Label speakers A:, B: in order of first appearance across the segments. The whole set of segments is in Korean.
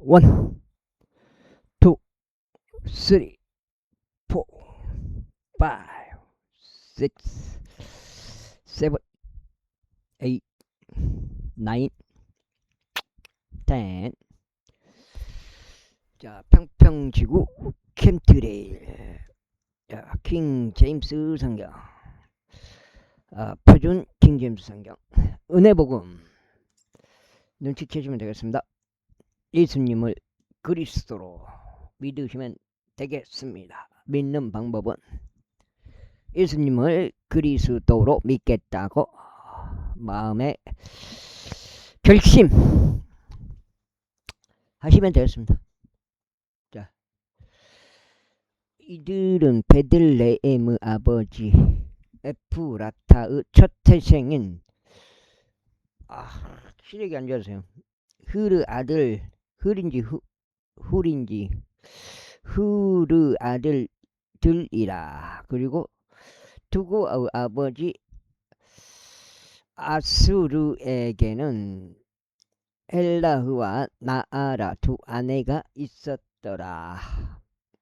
A: 원, 투, 쓰리, 포, 파이브, 식스, 세븐, 에잇, 나인, 텐. 자, 평평지구 캠트레일. 자, 킹 제임스 성경. 표준 킹 제임스 성경. 은혜복음. 눈치채시면 되겠습니다. 예수님을 그리스도로 믿으시면 되겠습니다. 믿는 방법은 예수님을 그리스도로 믿겠다고 마음에 결심 하시면 되겠습니다. 자, 이들은 베들레헴의 아버지 에프라타의 첫 태생인 시력이 안 좋아서요. 흐르 아들, 흐린지 훌인지 흐르 아들들이라. 그리고 두고의 아버지 아수르에게는 헬라흐와 나아라 두 아내가 있었더라.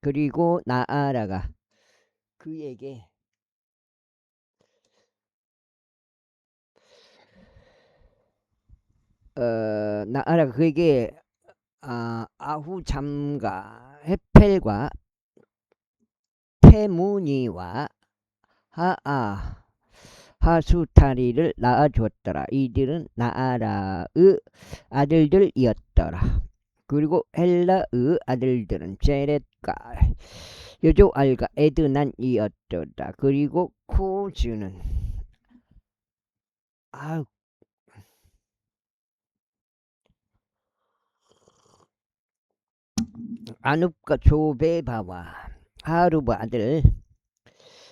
A: 그리고 나아라가 그에게 아후잠과 헤펠과 테무니와 하수타리를 낳아주었더라. 이들은 나아라의 아들들이었더라. 그리고 헬라의 아들들은 제렛과 여조알과 에드난이었더라. 그리고 코즈는 아눕과 조베바와 하루바 아들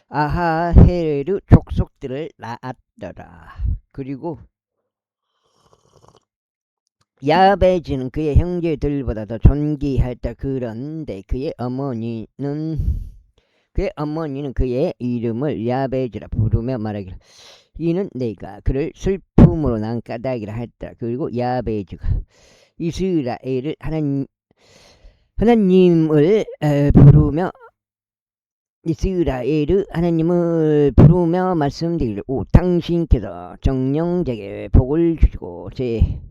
A: 아하헤르 족속들을 낳았더라. 그리고 야베즈는 그의 형제들보다 더 존귀했다. 그런데 그의 어머니는 그의 이름을 야베즈라 부르며 말하기를 이는 내가 그를 슬픔으로 난 까닭이라 했다. 그리고 야베즈가 이스라엘을 하나님을 부르며 말씀드리고 당신께서 정령에게 복을 주시고 제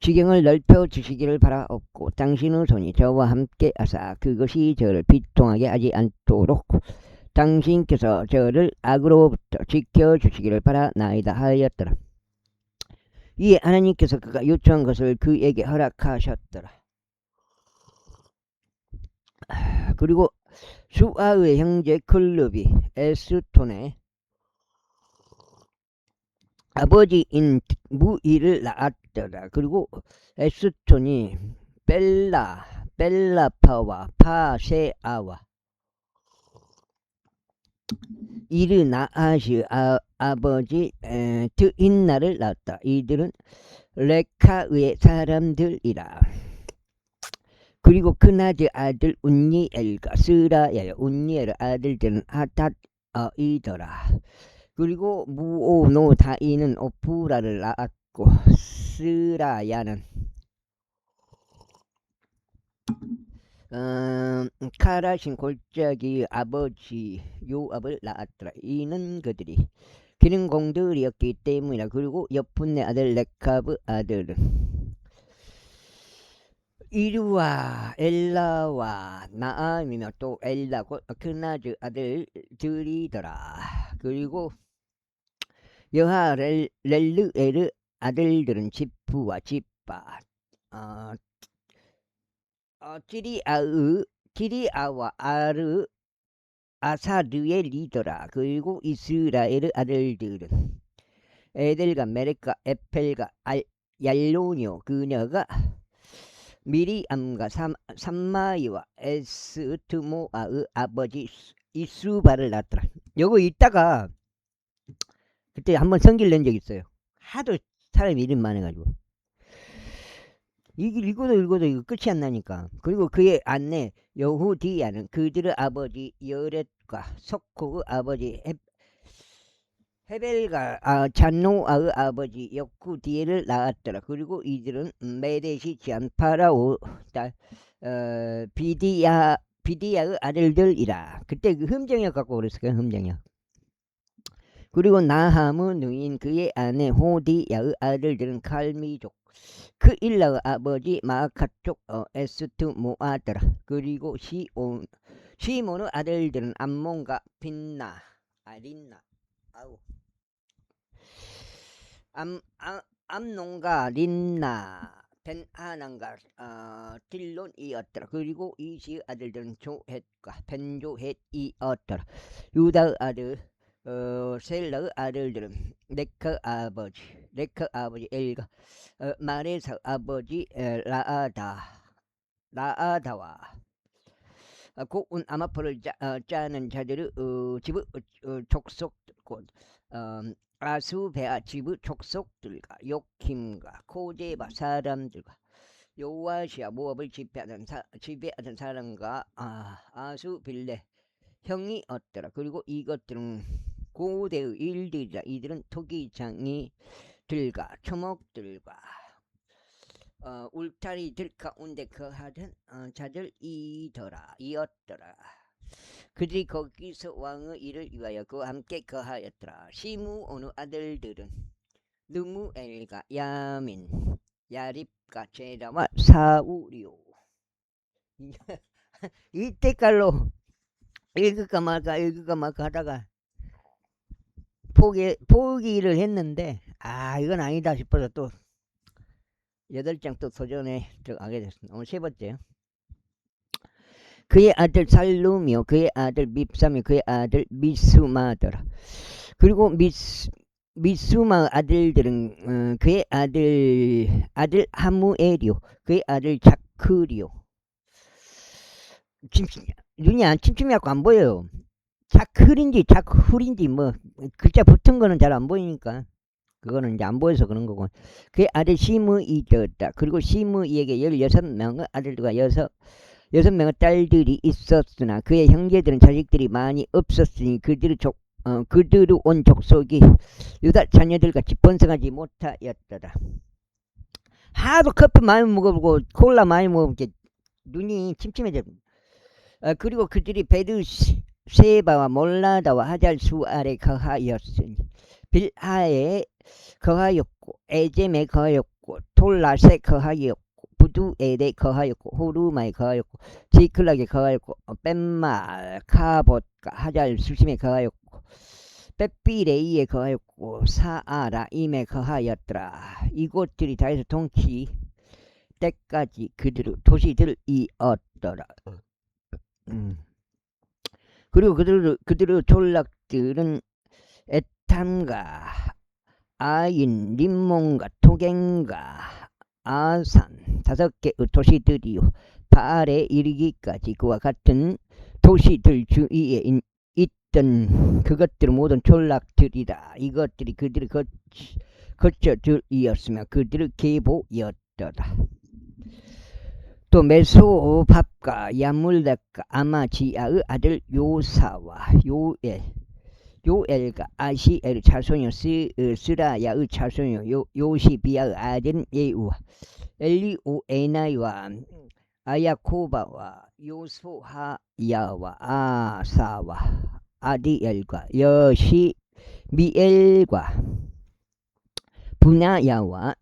A: 지경을 넓혀 주시기를 바라옵고 당신의 손이 저와 함께 하사 그것이 저를 비통하게 하지 않도록 당신께서 저를 악으로부터 지켜주시기를 바라나이다 하였더라. 이에 하나님께서 그가 요청한 것을 그에게 허락하셨더라. 그리고 수아의 형제 클룹이 에스톤의 아버지인 무이를 낳았더라. 그리고 에스톤이 벨라파와 파세아와 이르나아시 아버지 드인나를 낳았다. 이들은 레카의 사람들이라. 그리고 그나즈 아들 운니엘과 스라야의 운니엘 아들들은 하닷이더라. 그리고 무오노다이는 오프라를 낳았고 스라야는 카라신 골짜기 아버지 요압을 낳았더라. 이는 그들이 기능공들이었기 때문이라. 그리고 여푼네 아들 레카브 아들은 이루와 엘라와 나암이며 또 엘라 그나즈 아들들이더라. 그리고 여하 렐르에르 아들들은 지프와 지파 티리아와 아사르의 리더라. 그리고 이스라엘 아들들은 에델과 메렉과 에펠과 얄로니오 그녀가 미리암과 삼마이와 에스트모아의 아버지 이수바를 낳았더라. 요거 이따가 그때 한번 성기를 낸 적 있어요. 하도 사람 이름 많아가지고 읽어도 이거 끝이 안 나니까. 그리고 그의 아내 여후디야는 그들의 아버지 여렛과 석호의 아버지 헤벨과 잔노아의 아버지 역구디엘을 낳았더라. 그리고 이들은 메레시 잔파라오 딸 비디야의 아들들이라. 그때 그 흠정역 갖고 그랬을 거야. 흠정역. 그리고 나하무 누인 그의 아내 호디야의 아들들은 칼미족 그 일라의 아버지 마아카족 에스트모아더라. 그리고 시몬의 아들들은 암몬과 빈나 린나 암논과 린나 벤하난과 딜론이었더라. 그리고 이시의 아들들은 조헷과 벤조헷이었더라. 유다의 아들 셀라의 아들들은 레카 아버지 엘과 마레사 아버지 라아다와 고운 아마포를 짜는 자들의 집의 족속 곧 아수베아 집의 족속들과 요킴과 코제바 사람들과 요아시아 모압을 지배하던 사람과 아수빌레 형이 없더라. 그리고 이것들은 고대의 일들이라. 이들은 토기장이들과 초목들과 울타리들 가운데 거하던 자들이었더라. 그들이 거기서 왕의 일을 위하여 그와 함께 거하였더라. 시므온의 아들들은 느무엘과 야민, 야립과 제라와 사울이요. 이때깔로 읽을까 말까 하다가 포기를 했는데 이건 아니다 싶어서 또 8장 또 도전에 들어가게 됐습니다. 오늘 3번째요. 그의 아들 살룸이요 그의 아들 밉삼이 그의 아들 미스마더라. 그리고 미스마 아들들은 그의 아들 하무엘이요 그의 아들 자크리요. 눈이 안 침침해갖고 안 보여요. 자클인지 자크훌인지 뭐 글자 붙은 거는 잘 안 보이니까 그거는 이제 안 보여서 그런 거고. 그의 아들 시므이였다. 그리고 시므이에게 16명의 아들들과 6명의 딸들이 있었으나 그의 형제들은 자식들이 많이 없었으니 그들의 온 족속이 유다 자녀들과 번성하지 못하였더라. 하도 커피 많이 먹어보고 콜라 많이 먹으니까 눈이 침침해져. 그리고 그들이 베르세바와 몰라다와 하잘수 아래 거하였으니 빌하에 거하였고 에젬에 거하였고 톨라세 거하였고 부두엘에 거하였고 호르마에 거하였고 지클락에 거하였고 뺀마 카봇과 하잘수심에 거하였고 빼삐레이에 거하였고 사아라임에 거하였더라. 이곳들이 다 해서 동치 때까지 그들의 도시들이었더라. 그리고 그들의 졸락들은 에탐과 아인, 림몬과 토겐과 아산 5개의 도시들이요 바알에 이르기까지 그와 같은 도시들 주위에 있던 그것들 모든 졸락들이라. 이것들이 그들의 거처들이었으며 그들의 계보였더라. 또 메소밥과 야물렉과 아마지아의 아들 요사와 요엘과 아시엘 자손이요 스라야의 자손이요 요시비아의 아들 예우와 엘리오에나이와 아야코바와 요소하야와 아사와 아디엘과 여시미엘과 분하야와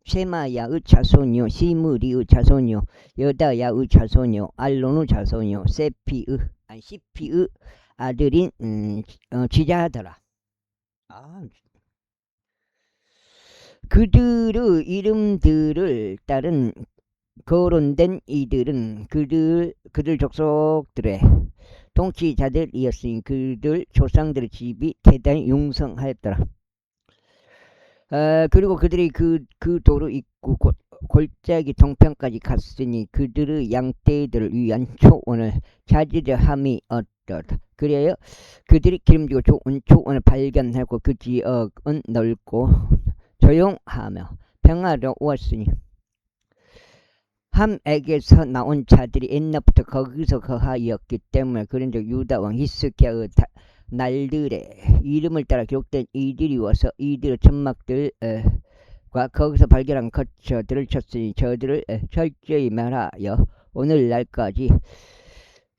A: 세마야의 자손이요 시므리의 자손이요 여다야의 자손이요 알론의 자손이요 시피의 아들인 지자하더라. 그들의 이름들을 따른 거론된 이들은 그들 족속들의 통치자들이었으니 그들 조상들의 집이 대단히 융성하였더라. 그리고 그들이 그 도로 입구 골짜기 동편까지 갔으니 그들의 양떼들을 위한 초원을 찾으려 함이 어떠다. 그래야 그들이 기름지고 좋은 초원을 발견하고 그 지역은 넓고 조용하며 평화로웠으니 함에게서 나온 자들이 옛날부터 거기서 거하였기 때문에 그런즉 유다 왕 히스기야의 날들의 이름을 따라 기록된 이들이 와서 이들의 천막들 과 거기서 발견한 거처들을 쳤으니 저들을 철저히 말하여 오늘날까지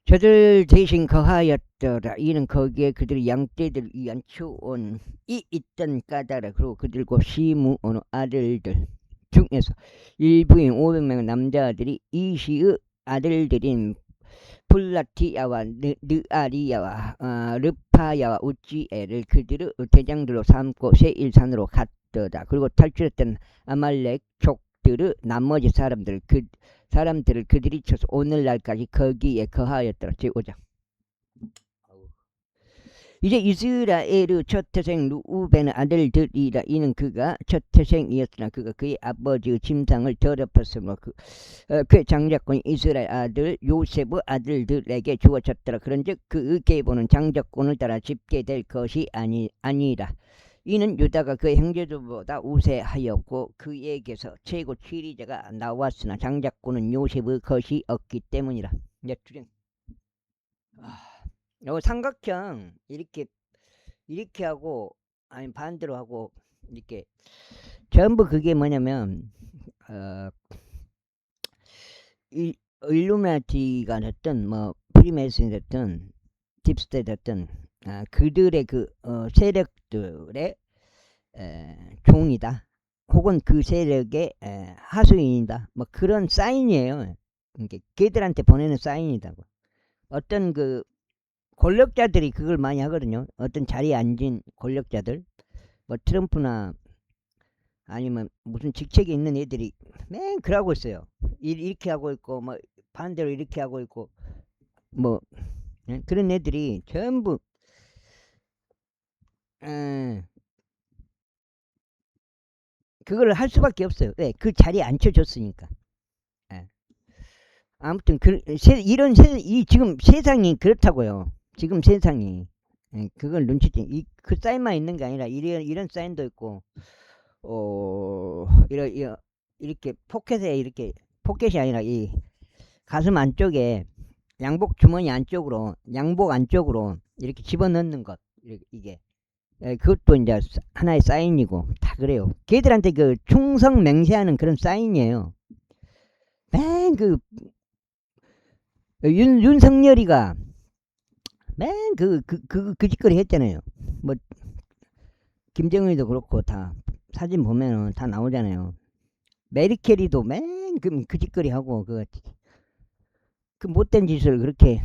A: 저들 대신 거하였더라. 이는 거기에 그들의 양떼들 위한 초원이 있던 까닭이라. 그리고 그들과 시므온의 아들들 중에서 일부인 500명 남자들이 이시의 아들들인 플라티야와 느아리야와 르파야와 우찌엘을 그들의 대장들로 삼고 세일산으로 갔더라. 그리고 탈출했던 아말렉 족들의 나머지 사람들을 그들이 쳐서 오늘날까지 거기에 거하였더라. 제5장. 이제 이스라엘의 첫 태생 루우벤의 아들들이라. 이는 그가 첫 태생이었으나 그가 그의 아버지의 짐승을 더럽혔으므로 그의 장자권이 이스라엘 아들 요셉의 아들들에게 주어졌더라. 그런즉 그의 계보는 장자권을 따라 집계될 것이 아니라. 이는 유다가 그의 형제들보다 우세하였고 그에게서 최고 치리자가 나왔으나 장자권은 요셉의 것이 없기 때문이라. 요 삼각형 이렇게 하고 아니 반대로 하고 이렇게 전부 그게 뭐냐면 일루미나티가 됐든 뭐 프리메이슨이 됐든 딥스테이 됐든 그들의 그 세력들의 종이다 혹은 그 세력의 하수인이다 뭐 그런 사인이에요. 걔들한테 보내는 사인이다고. 어떤 그 권력자들이 그걸 많이 하거든요. 어떤 자리에 앉은 권력자들, 뭐 트럼프나 아니면 무슨 직책이 있는 애들이 맨 그러고 있어요. 이렇게 하고 있고 뭐 반대로 이렇게 하고 있고 뭐 그런 애들이 전부 그걸 할 수밖에 없어요. 왜? 그 자리에 앉혀줬으니까. 아무튼 지금 세상이 그렇다고요. 지금 세상이 그걸 눈치채. 그 사인만 있는 게 아니라 이런 사인도 있고 이렇게 포켓이 아니라 이 가슴 안쪽에 양복 주머니 안쪽으로 양복 안쪽으로 이렇게 집어넣는 것 이게 그것도 이제 하나의 사인이고 다 그래요. 걔들한테 그 충성 맹세하는 그런 사인이에요. 맨 그 윤석열이가 맨 그 짓거리 했잖아요. 뭐 김정은이도 그렇고 다 사진 보면은 다 나오잖아요. 메리켈이도 맨 그 짓거리 하고 그 못된 짓을 그렇게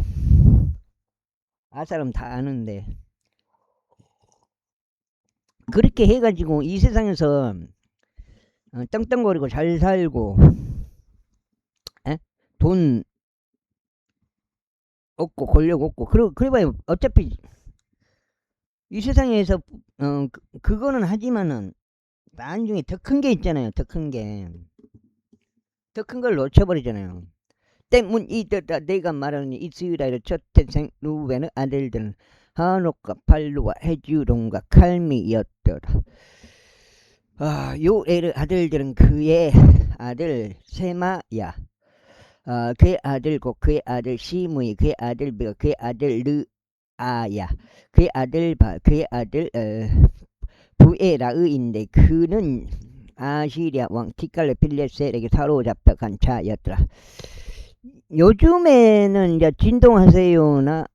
A: 사람 다 아는데 그렇게 해가지고 이 세상에서 떵떵거리고 잘 살고 돈 없고 권력 없고 그래봐야 어차피 이 세상에서 그거는 하지만은 나중에 더 큰 게 있잖아요. 더 큰 걸 놓쳐버리잖아요. 때문이더라. 내가 말하는 이스라엘의 첫 태생 루벤의 아들들은 하녹과 발루와 헤즈론과 칼미였더라. 요엘의 아들들은 그의 아들 세마야, 그의 아들고 그의 아들 시므이, 그의 아들 비가, 그의 아들 르아야, 그의 아들 바, 그의 아들 부에라의인데 그는 아시리아 왕 티칼레필레셀에게 사로잡혀간 자였더라. 요즘에는 이제 진동하세요나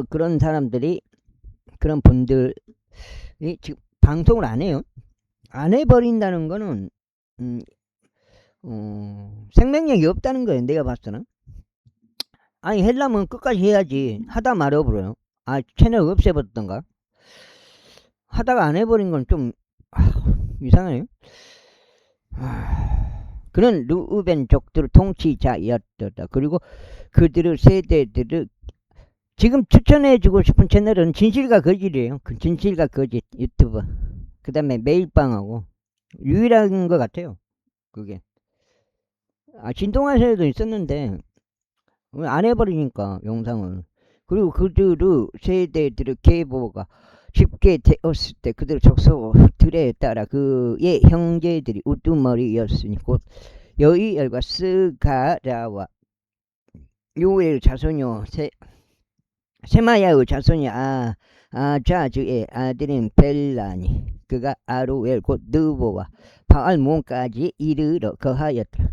A: 그런 사람들이 그런 분들이 지금 방송을 안 해요. 안 해버린다는 거는 생명력이 없다는 거예요. 내가 봤을 아니 하려면 끝까지 해야지. 하다 말아버려요. 채널 없애버렸던가. 하다가 안 해버린 건 좀 이상해요. 그는 루벤 족들 통치자였다. 그리고 그들의 세대들을 지금 추천해주고 싶은 채널은 진실과 거짓이에요. 그 진실과 거짓 유튜브. 그 다음에 매일방하고 유일한 것 같아요. 그게. 진동하세요도 있었는데 안 해버리니까 영상을. 그리고 그들의 세대들의 계보가 집계되었을 때 그들의 족속들에 따라 그의 형제들이 우두머리였으니 곧 여이엘과 스가랴와 요엘 자손요 세마야의 자손이 아자주의 아들인 벨라니 그가 아루엘 곧 느보와 바알몬까지 이르러 거하였더라.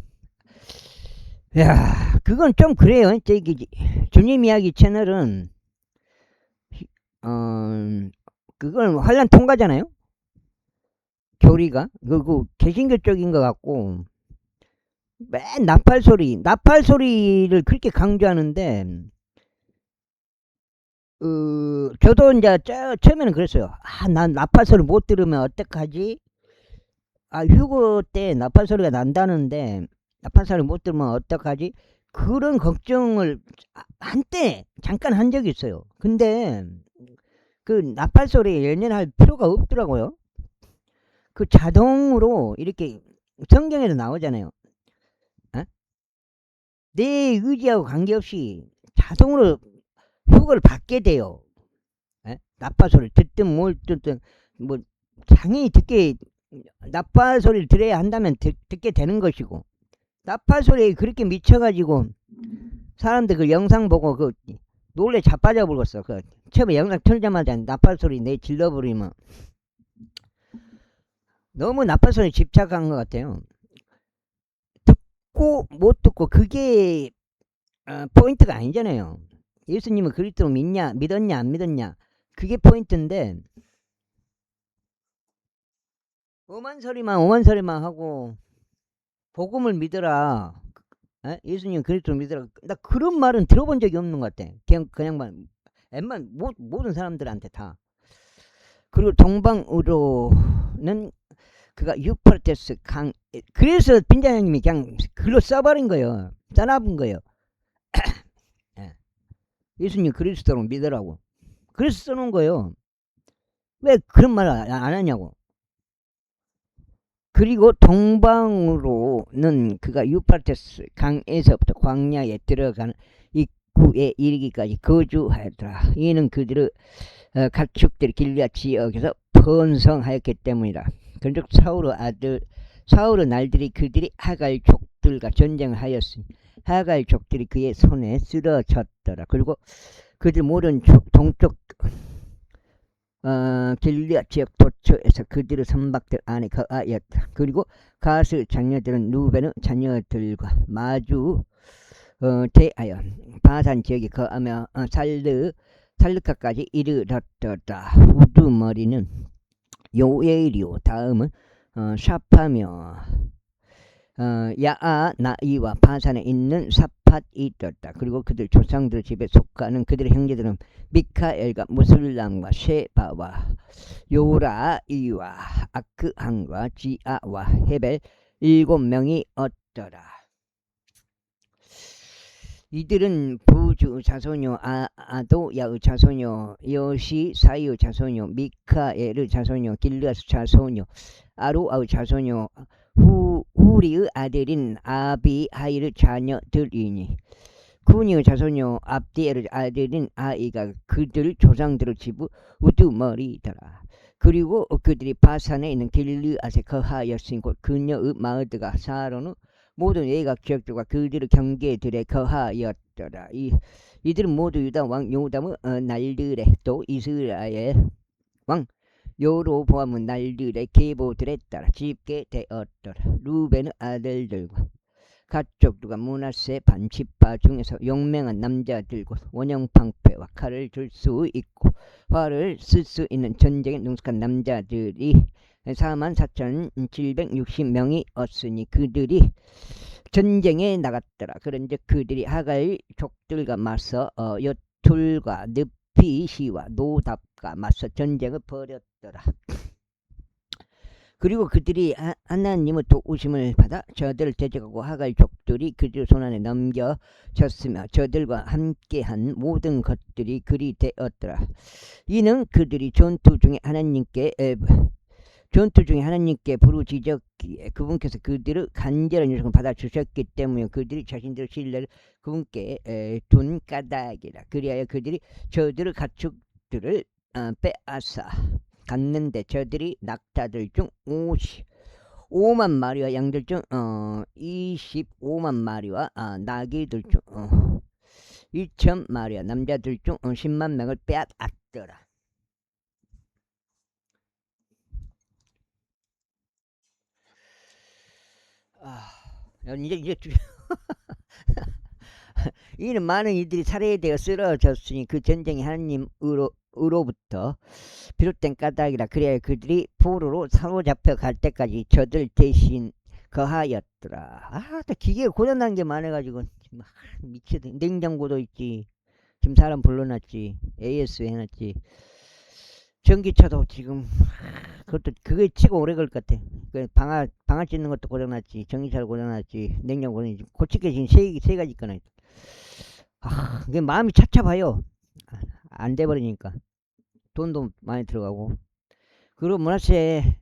A: 야, 그건 좀 그래요. 저기 주님 이야기 채널은 그걸 환란 통과잖아요. 교리가 그 개신교 쪽인 것 같고 맨 나팔 소리를 그렇게 강조하는데 저도 이제 처음에는 그랬어요. 난 나팔 소리 못 들으면 어떡하지? 휴거 때 나팔 소리가 난다는데 나팔 소리 못 들으면 어떡하지? 그런 걱정을 한때 잠깐 한 적이 있어요. 근데 그 나팔 소리에 연연할 필요가 없더라고요. 그 자동으로 이렇게 성경에도 나오잖아요. 내 의지하고 관계없이 자동으로 휴거를 받게 돼요. 나팔 소리를 듣든 뭘 듣든 뭐 당연히 나팔 소리를 들어야 한다면 듣게 되는 것이고, 나팔 소리에 그렇게 미쳐가지고 사람들 그 영상 보고 그 놀래 자빠져 버렸어. 그 처음에 영상 틀자마자 나팔 소리 내 질러버리면 너무 나팔 소리에 집착한 것 같아요. 듣고 못 듣고 그게 포인트가 아니잖아요. 예수님은 그리스도로 믿었냐 안 믿었냐 그게 포인트인데 오만 소리만 하고 복음을 믿어라. 예수님 그리스도를 믿어라. 나 그런 말은 들어본 적이 없는 것 같아. 그냥만 웬만 모든 사람들한테 다. 그리고 동방으로는 그가 유프라테스 강, 그래서 빈자님이 그냥 글로 써버린 거예요. 써놔본 거예요. 예수님 그리스도로 믿으라고. 그래서 써놓은 거예요. 왜 그런 말 안 하냐고. 그리고 동방으로는 그가 유프라테스 강에서부터 광야에 들어가는 입구에 이르기까지 거주하였더라. 이는 그들의 가축들이 길앗 지역에서 번성하였기 때문이다. 그런즉 사울의 날들이 그들이 하갈 족들과 전쟁을 하였으니 하갈 족들이 그의 손에 쓰러졌더라. 그리고 그들 모든 동쪽 길앗 지역 도처에서 그들의 선박들 안에 거하였다. 그리고 가스 장녀들은 루벤의 자녀들과 마주 대하여 바산 지역에 거하며 살르카까지 이르렀더라. 우두머리는 요엘이요 다음은 샤파며 야아나이와 바산에 있는 사팟이 있었다. 그리고 그들 조상들 집에 속하는 그들의 형제들은 미카엘과 무슬람과 셰바와 요라이와 아크한과 지아와 헤벨 7명이 얻더라. 이들은 부주 자손요 아도야의 자손요 여시사이의 자손요 미카엘의 자손요 길르아스 자손요 아루아의 자손요 후리의 아들인 아비하일의 자녀들이니 구니의 자손요 압디엘의 아들인 아이가 그들 조상들의 집의 우두머리더라. 그리고 그들이 바산에 있는 길르앗에 거하였으니 곧 그녀의 마을들과 사론의 모든 외곽 지역들과 그들의 경계들에 거하였더라. 이들은 모두 유다 왕 요담의 날들에 또 이스라엘 왕 여로보암의 날들에 계보들에 따라 집게 되었더라. 루벤의 아들들과 가족들과 므낫세 반지파 중에서 용맹한 남자들과 원형방패와 칼을 들 수 있고 활을 쓸 수 있는 전쟁에 능숙한 남자들이 44,760명이 얻으니 그들이 전쟁에 나갔더라. 그런즉 그들이 하갈 족들과 맞서 여툴과 늪이시와 노답과 맞서 전쟁을 벌였더라. 그리고 그들이 하나님의 도우심을 받아 저들을 대적하고 하갈 족들이 그들 손안에 넘겨졌으며 저들과 함께한 모든 것들이 그리 되었더라. 이는 그들이 전투 중에 하나님께 부르짖었기에 그분께서 그들의 간절한 요청을 받아주셨기 때문에 그들이 자신들의 신뢰를 그분께 둔 까닭이라. 그리하여 그들이 저들의 가축들을 빼앗아 갔는데 저들이 낙타들 중 5만 마리와 양들 중 25만 마리와 나귀들 중 이천 말이야. 남자들 중 10만 명을 빼앗았더라. 이제 이는 많은 이들이 살해되어 쓰러졌으니 그 전쟁이 하나님으로부터 비롯된 까닭이라. 그래야 그들이 포로로 사로잡혀 갈 때까지 저들 대신 거하였더라. 또 기계가 고장난 게 많아가지고 미치다. 냉장고도 있지. 지금 사람 불러놨지. AS 해놨지. 전기차도 지금 그게 치고 오래 걸 것 같아. 방아 찢는 것도 고장났지. 전기차도 고장났지. 냉장고 고장났지. 고치게 지금 세 가지 있거나. 그게 마음이 착잡해요. 안 돼버리니까. 돈도 많이 들어가고. 그리고 문화세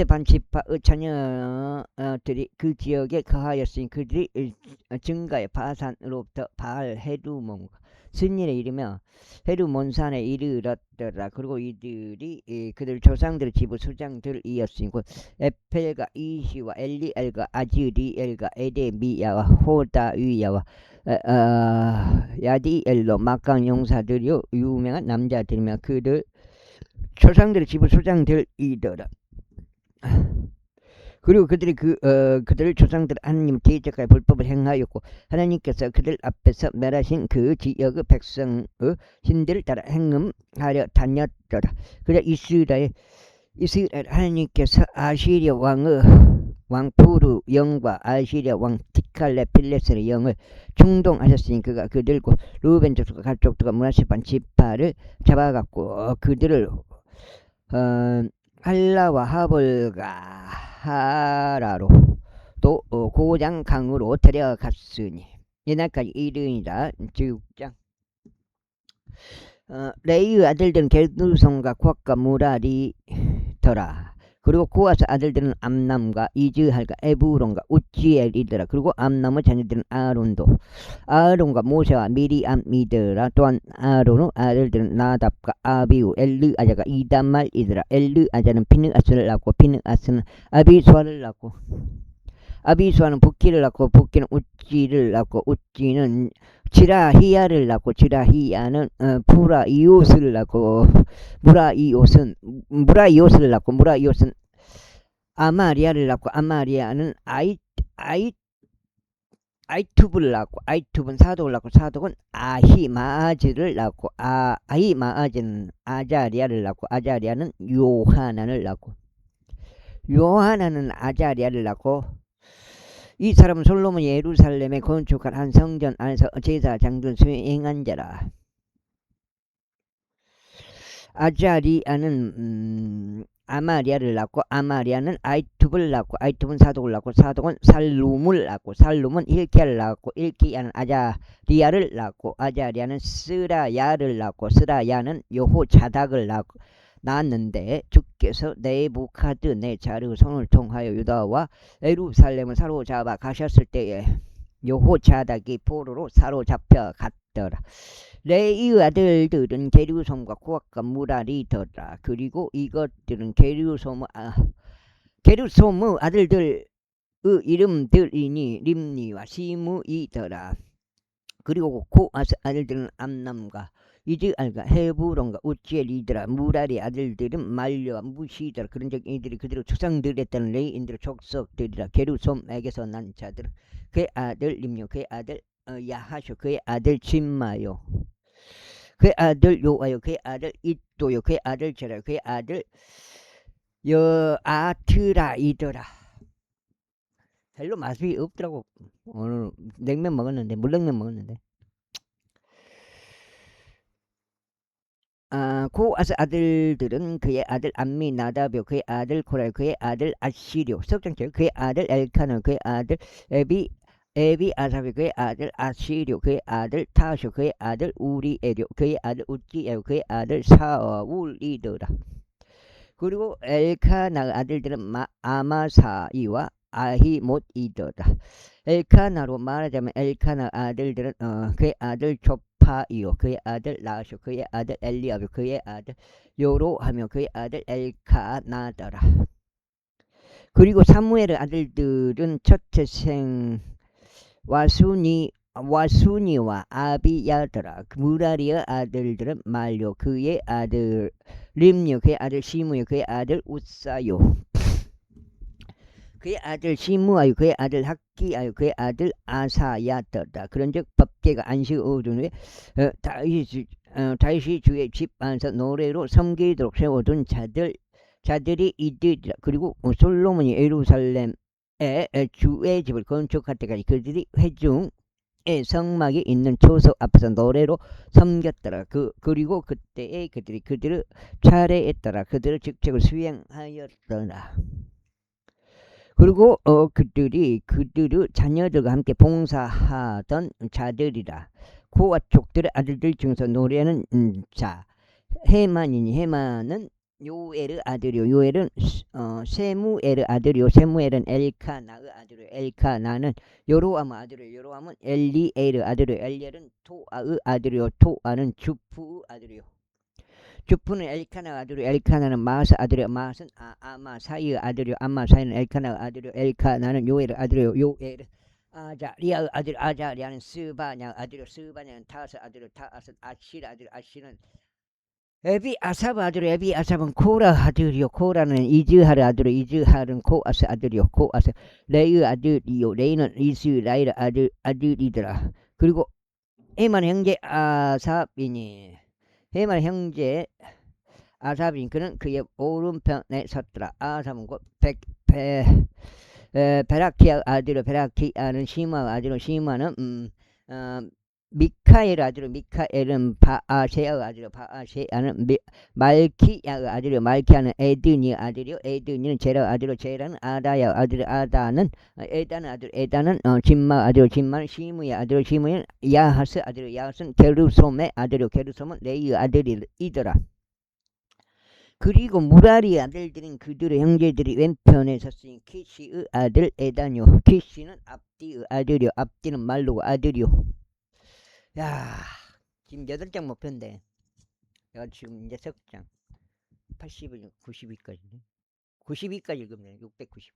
A: 반지파의 자녀들이 그 지역에 거하였으니 그들이 증가의 바산으로부터 바알 헤르몬 스닌에 이르며 헤르몬산에 이르렀더라. 그리고 이들이 그들 조상들의 지부 수장들이었으니 곧 에펠과 이시와 엘리엘과 아즈리엘과 에데미야와 호다위야와 야디엘로 막강 용사들이요 유명한 남자들이며 그들 조상들의 지부 수장들이더라. 그리고 그들이 그들 조상들 하나님 대적하여 불법을 행하였고 하나님께서 그들 앞에서 멸하신 그 지역의 백성의 신들을 따라 행음하려 다녔더라. 그래 이스라엘 하나님께서 아시리아 왕 푸르 영과 아시리아 왕 티칼레 필레스의 영을 충동하셨으니 그가 그들과 루벤 족속과 갓 족속과 므낫세 반 지파를 잡아갔고 그들을 할라와 하볼과 하라로 또 고장강으로 데려갔으니 이날까지 이르니라. 6장. 레이의 아들들은 게르솜과 코앗과 무라리더라. 그리고 고앗의 아들들은 암남과 이즈할과 에브론과 우찌엘이더라. 그리고 암남의 자녀들은 아론과 모세와 미리암이더라. 또한 아론의 아들들은 나답과 아비우, 엘르아자가 이다말이더라. 엘르아자는 비느아스를 낳고 비느아스는 아비수아를 낳고 아비수아는 붓기를 낳고 붓기는 우찌를 낳고 우찌는 지라히야를 낳고 지라히야는 브라이옷을 낳고 무라이옷을 낳고 무라이옷은 아마리아를 낳고 아마리아는 아이투브를 낳고 아이투브는 사독을 낳고 사독은 아히마아즈를 낳고 아히마아즈는 아자리아를 낳고 아자리아는 요하난을 낳고 요하난은 아자리아를 낳고 이 사람은 솔로몬이 예루살렘에 건축한 한 성전 안에서 제사장들 수행한 자라. 아자리아는 아마리아를 낳고 아마리아는 아이투브를 낳고 아이투브는 사독을 낳고 사독은 살룸을 낳고 살룸은 일키야를 낳고 일키야는 아자리아를 낳고 아자리아는 스라야를 낳고 스라야는 여호자닥을 낳았는데 주께서 네부카드네자르의 손을 통하여 유다와 예루살렘을 사로잡아 가셨을 때에 여호자닥이 포로로 사로잡혀 갔더라. 레이의 아들들은 게르솜과 코앗과 무라리더라. 그리고 이것들은 게르솜의 아들들의 이름들이니 림니와 시므이더라. 그리고 코앗의 아들들은 암남과 이즈알과 헤브론과 우찌엘이더라. 무라리 아들들은 말려와 무시더라. 그런 적 이들이 그대로 조상들에 따른 레이인들의 족속들이라. 게르솜에게서 난 자들은 그의 아들 림요, 그의 아들 야하쇼, 그의 아들 진마요, 그의 아들 요아요, 그의 아들 이또요, 그의 아들 제라, 그의 아들 여아트라이더라. 별로 맛이 없더라고. 오늘 냉면 먹었는데, 물냉면 먹었는데. 고앗의 아들들은 그의 아들 암미나답요, 그의 아들 고랄, 그의 아들 아시료, 석장절, 그의 아들 엘카나, 그의 아들 에비아사비, 그의 아들 아시료, 그의 아들 타쇼, 그의 아들 우리에료, 그의 아들 우찌에요, 그의 아들 사울이더라. 그리고 엘카나의 아들들은 아마사이와 아히못이더라. 엘카나로 말하자면 엘카나 아들들은 그의 아들 조파이요, 그의 아들 라쇼, 그의 아들 엘리압요, 그의 아들 요로하며 그의 아들 엘카나더라. 그리고 사무엘의 아들들은 첫째 생 와순이 와수니와 아비야더라. 무라리의 아들들은 말요 그의 아들 림요 그의 아들 시무요 그의 아들 우사요 그의 아들 시무아요 그의 아들 학기아요 그의 아들 아사야더라. 그런즉 법계가 안식 얻은 후에 다윗이 주의 집 안에서 노래로 섬기도록 세워둔 자들이 이들이라. 그리고 솔로몬이 예루살렘에 주의 집을 건축할 때까지 그들이 회중의 성막이 있는 초석 앞에서 노래로 섬겼더라. 그리고 그때에 그들을 차례에 따라 그들의 직책을 수행하였더라. 그리고 그들의 자녀들과 함께 봉사하던 자들이라. 고와 족들의 아들들 중에서 노래하는 자 헤만이니 헤만은 요엘의 아들이요 요엘은 세무엘의 아들이요 세무엘은 엘카나의 아들이요 엘카나는 요로암의 아들이요 요로암은 엘리엘의 아들이요 엘리엘은 토아의 아들이요 토아는 주프의 아들이요 주프는 엘카나의 아들이요 엘카나는 마아스 아들이요 마아스는 아마사이의 아들이요 아마사이는 엘카나의 아들이요 엘카나는 요엘의 아들이요 요엘은 아자리아의 아들 아자리아는 스바냐의 아들이요 스바냐는 타아스의 아들이요 타아스는 아시의 아들이요 아시는 에비아삽 아들이요 에비아삽은 코라 아들이요 코라는 이즈하르 아들이요 이즈하르는 코아스 아들이요 코아스 레이의 아들이요 레이는 이스라엘의 아들이더라. 그리고 헤만 형제 아삽이니 헤만 형제 아삽이니 그는 그의 오른편에 섰더라. 아삽은 곧 베라키아 아들이요 베라키아는 시마 아들이요 시마는 미카엘 아들이요 미카엘은 바아세아의 아들이요 바아세아는 말키야의 아들이요 말키야는 에드니의 아들이요 에드니는 제라 아들이요 제라는 아다야의 아들이요 아다는 에다는 아들 에다는 진마 아들이요 진마는 시무의 아들이요 시무는 야하스 아들이요 야하스는 게르솜의 아들이요 게르솜은 레이의 아들이더라. 그리고 무라리의 아들들인 그들의 형제들이 왼편에 섰으니 키시의 아들 에다뇨 키시는 압디의 아들이요 압디는 말루의 아들이요. 야 지금 8장 목표인데 내가 지금 이제 석장 80을 92까지네 92까지 읽으면 692.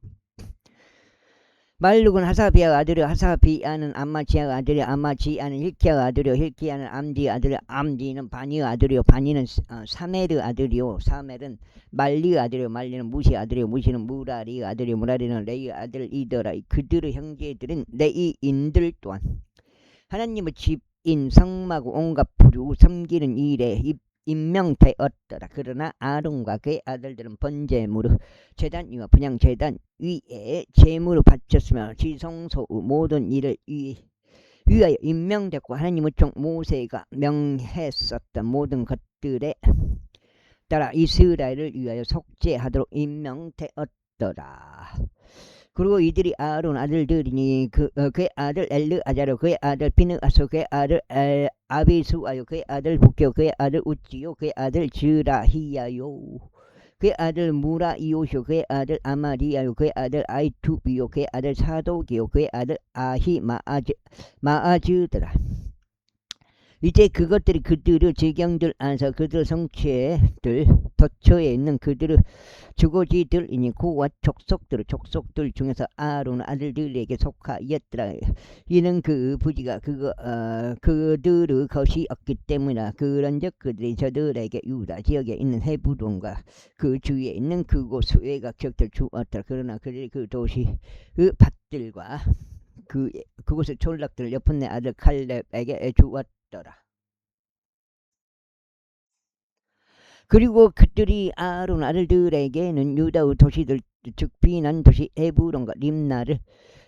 A: 말룩은 하사비아의 아들이요 하사비아는 암마치아의 아들이요 암마치아는 힐키아의 아들이요 힐키아는 암디의 아들이요 암디는 바니의 아들이요 바니는 사멜의 아들이요 사멜은 말리의 아들이요 말리는 무시의 아들이요 무시는 무라리의 아들이요 무라리는 레이의 아들이더라. 그들의 형제들은 레이인들 또한 하나님의 집인 성막 온갖 부류 섬기는 일에 임명되었더라. 그러나 아론과 그의 아들들은 번제물의 제단 위와 분향 제단 위에 제물을 바쳤으며 지성소의 모든 일을 위하여 임명됐고 하나님의 종 모세가 명했었던 모든 것들에 따라 이스라엘을 위하여 속죄하도록 임명되었더라. 그리고 이들이 아론 아들들이니 그의 아들 엘르아자르 그의 아들 비느아스 그의 아들 아비수아요 그의 아들 북교 그의 아들 우찌요 그의 아들 즈라히야요 그의 아들 무라이오쇼 그의 아들 아마리아요 그의 아들 아이투비요 그의 아들 사독이요 그의 아들 마아즈더라. 이제 그것들이 그들의 제경들 안에서 그들의 성체들 도처에 있는 그들의 주거지들이니 고와 족속들 중에서 아론 아들들에게 속하였더라. 이는 그 부지가 그들의 것이었기 때문이라. 그런즉 그들이 저들에게 유다 지역에 있는 헤브론과 그 주위에 있는 그곳 외곽 지역들 주었더라. 그러나 그들이 그 도시 그 밭들과 그곳의 촌락들을 여푼네 아들 칼렙에게 주었더라. 그리고 그들이 아론 아들들에게는 유다의 도시들 즉 비난 도시 헤브론과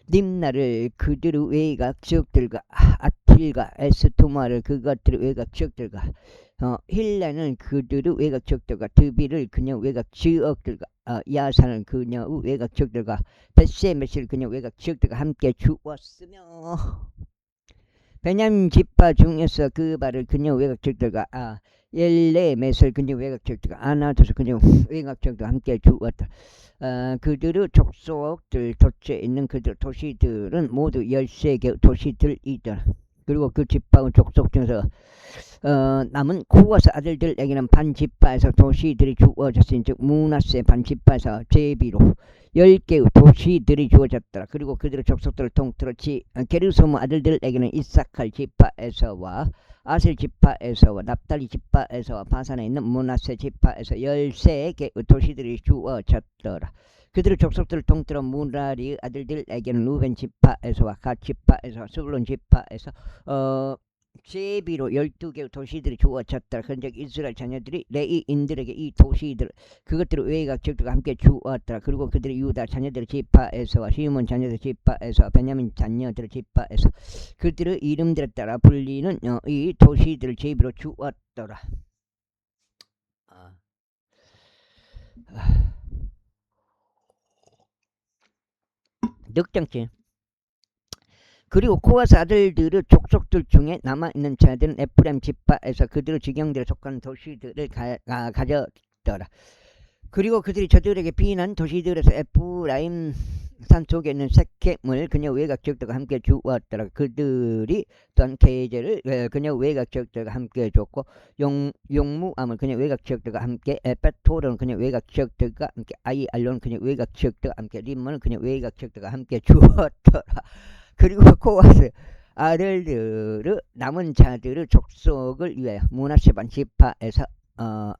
A: 림나를 그들의 외곽 지역들과 아틸과 에스토마를 그것들의 외곽 지역들과 힐라는 그들의 외곽 지역들과 드비를 그녀 외곽 지역들과 야산은 그녀의 외곽 지역들과 벳세메스를 그녀 외곽 지역들과 함께 주었으며 베냐민 지파 중에서 그 발을 그녀 외곽 지역들과 엘레메스를 그녀 외곽 지역들과 아나도스 그녀 외곽 지역들과 함께 주었다. 그들의 족속들 도처에 있는 그들 도시들은 모두 13개 도시들이더라. 그리고 그 지파의 족속 중에서 남은 코아스 아들들에게는 반지파에서 도시들이 주어졌으니 즉 므낫세 반지파에서 제비로 10개의 도시들이 주어졌더라. 그리고 그들의 족속들을 통틀어 게르소무 아들들에게는 이사칼 지파에서와 아셀 지파에서와 납달리 지파에서와 바산에 있는 므낫세 지파에서 13개의 도시들이 주어졌더라. 그들의 족속들을 통틀어 무라리 아들들에게는 루벤 지파에서와 갓 지파에서와 스불론 지파에서 제비로 12개의 도시들이 주어졌더라. 그런즉 이스라엘 자녀들이 레이인들에게 이 도시들 그것들을 외곽 지역들과 함께 주었더라. 그리고 그들이 유다 자녀들의 지파에서와 시몬 자녀들의 지파에서 베냐민 자녀들의 지파에서 그들의 이름들에 따라 불리는 이 도시들을 제비로 주었더라. 늑장치. 그리고 코아스 아들들의 족속들 중에 남아있는 자들은 에프라임 지파에서 그들의 지경들에 속한 도시들을 가졌더라. 그리고 그들이 저들에게 비난 도시들에서 에프라임 산 속에 있는 세켐을 그녀 외곽 지역들과 함께 주었더라. 그들이 또한 게제를 그녀 외곽 지역들과 함께 줬고 용무암을 그녀 외곽 지역들과 함께 베토르는 그녀 외곽 지역들과 함께 아이알론은 그녀 외곽 지역들과 함께 림몬은 그녀 외곽 지역들과 함께 주었더라. 그리고 코아스 아들들의 남은 자들의 족속을 위하여 므낫세 반지파에서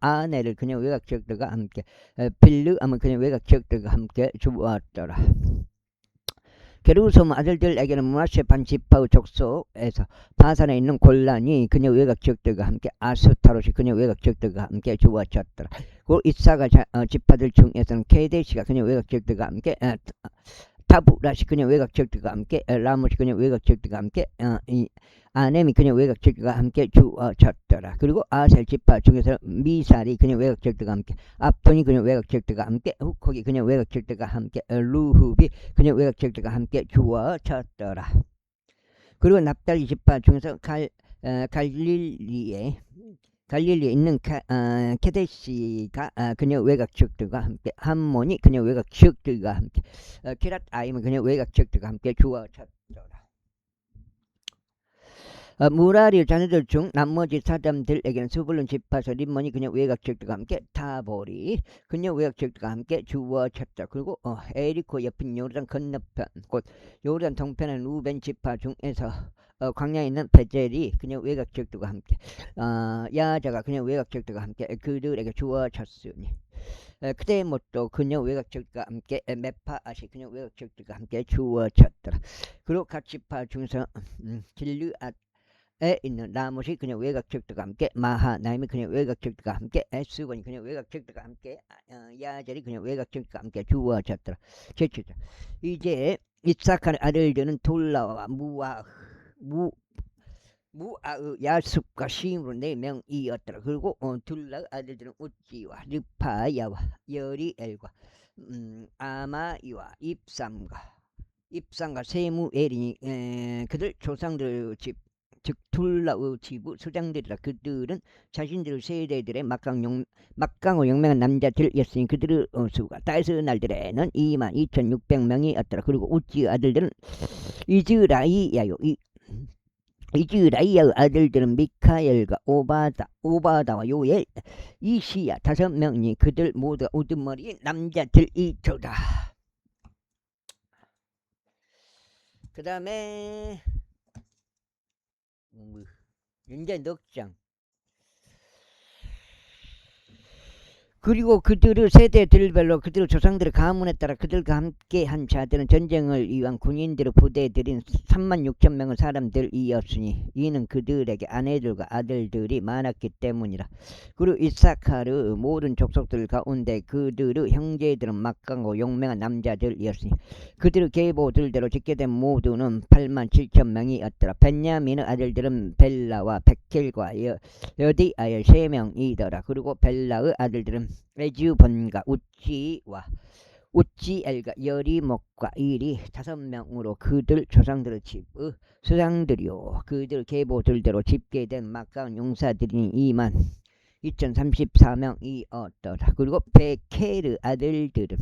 A: 아내를 그냥 외곽 지역들과 함께 빌르암은 그냥 외곽 지역들과 함께 주었더라. 게르소무 아들들에게는 므낫세 반지파의 족속에서 바산에 있는 골란이 그녀 외곽 지역들과 함께 아스타롯이 그녀 외곽 지역들과 함께 주어졌더라. 그 이사가 지파들 중에서는 케데시가 그녀 외곽 지역들과 함께 타부라시 그냥 외곽 지역들과 함께 라모시 그냥 외곽 지역들과 함께 아넴이 그냥 외곽 지역들과 함께 주어졌더라. 그리고 아셀 지파 중에서 미살이 그냥 외곽 지역들과 함께 압돈이 그냥 외곽 지역들과 함께 후콕이 그냥 외곽 지역들과 함께 루흡이 그냥 외곽 지역들과 함께 주어졌더라. 그리고 납달리 지파 중에서 갈릴리에 있는 케데시가 그녀 외곽 지역들과 함께 함몬이 그녀 외곽 지역들과 함께 키랏 아임은 그녀 외곽 지역들과 함께 주어졌더라. 무라리 자녀들 중 나머지 사람들에게는 스불론 지파에서 림몬이 그녀 외곽 지역들과 함께 타보리 그녀 외곽 지역들과 함께 주어졌다. 그리고 에리코 옆인 요르단 건너편 곧 요르단 동편의 루벤 지파 중에서 광야에 있는 베젤이 그냥 외곽 지역들과 함께 야자가 그냥 외곽 지역들과 함께 그들에게 주어졌으니 그데못도 그냥 외곽 지역들과 함께 메파아시 그냥 외곽 지역들과 함께 주어졌더라. 그리고 각 지파 중에서 길르앗에 있는 라못이 그냥 외곽 지역들과 함께 마하나임이 그냥 외곽 지역들과 함께 에스본이 그냥 외곽 지역들과 함께 야젤이 그냥 외곽 지역들과 함께 주어졌더라. 제치죠. 이제 이사칼 아들들은 돌라와 무아의 야습과 시임으로 4명이었더라. 그리고 둘라 아들들은 우찌와 르파야와 여리엘과 아마이와 입삼과 세무엘이니 그들 조상들 집 즉 둘라의 지부 수장들이라. 그들은 자신들의 세대들의 막강하고 용맹한 남자들이었으니 그들의 수가 다윗의 날들에는 22,600명이었더라. 그리고 우찌의 아들들은 이즈라이야의 아들들은 미카엘과 오바다와 요엘, 이시야 5명이 그들 모두 우두머리 남자들이더라. 그 다음에 이제 넉장. 그리고 그들의 세대들별로 그들의 조상들의 가문에 따라 그들과 함께한 자들은 전쟁을 위한 군인들의 부대들인 36,000명의 사람들이었으니 이는 그들에게 아내들과 아들들이 많았기 때문이라. 그리고 이사카르의 모든 족속들 가운데 그들의 형제들은 막강하고 용맹한 남자들이었으니 그들의 계보들대로 집계된 모두는 87,000명이었더라. 벤야민의 아들들은 벨라와 백헬과 여디아엘 3명이더라. 그리고 벨라의 아들들은 에즈본과 우찌엘과 여리목과 일이 5명으로 그들 조상들의 집의 수장들이요 그들 계보들대로 집계된 막강한 용사들이 22,034명이었더라. 그리고 베케르 아들들은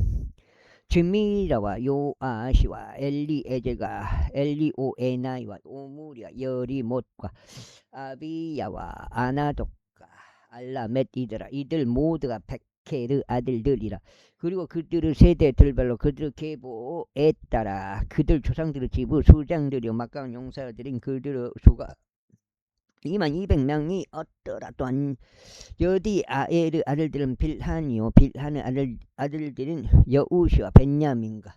A: 즈미라와 요아시와 엘리에제가 엘리오에나이와 오무리와 여리못과 아비야와 아나독과 알라멧이더라. 이들 모두가 백케르 아들들이라. 그리고 그들의 세대들별로 그들의 계보에 따라 그들 조상들의 지부 수장들이요 막강 용사들인 그들의 수가 22,000명이 없더라. 또한 여디 아엘의 아들들은 빌한이요 빌한의 아들들은 여우시와 벤야민과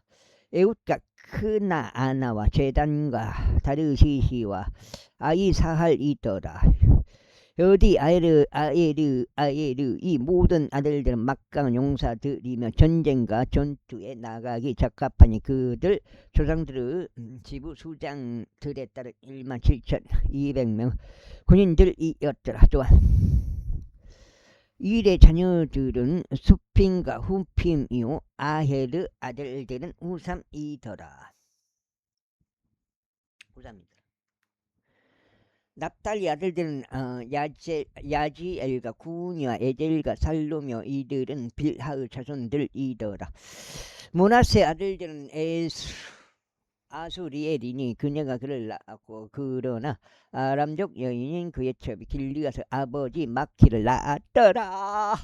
A: 에웃과 크나아나와 제단과 다르시시와 아이사할이더라. 여디 아에르 이 모든 아들들은 막강한 용사들이며 전쟁과 전투에 나가기 적합하니 그들 조상들의 지부 수장들에 따른 17,200명 군인들이었더라. 또한 일의 자녀들은 수핀과 후핌이요 아헤르 아들들은 우삼이더라. 우삼이더라. 납달리 아들들은 야지엘과 구니와 에델과 살로며 이들은 빌하의 자손들이더라. 모나세 아들들은 아수리엘이니 그녀가 그를 낳았고 그러나 아람족 여인인 그의 첩이 길르앗의 아버지 마키를 낳았더라.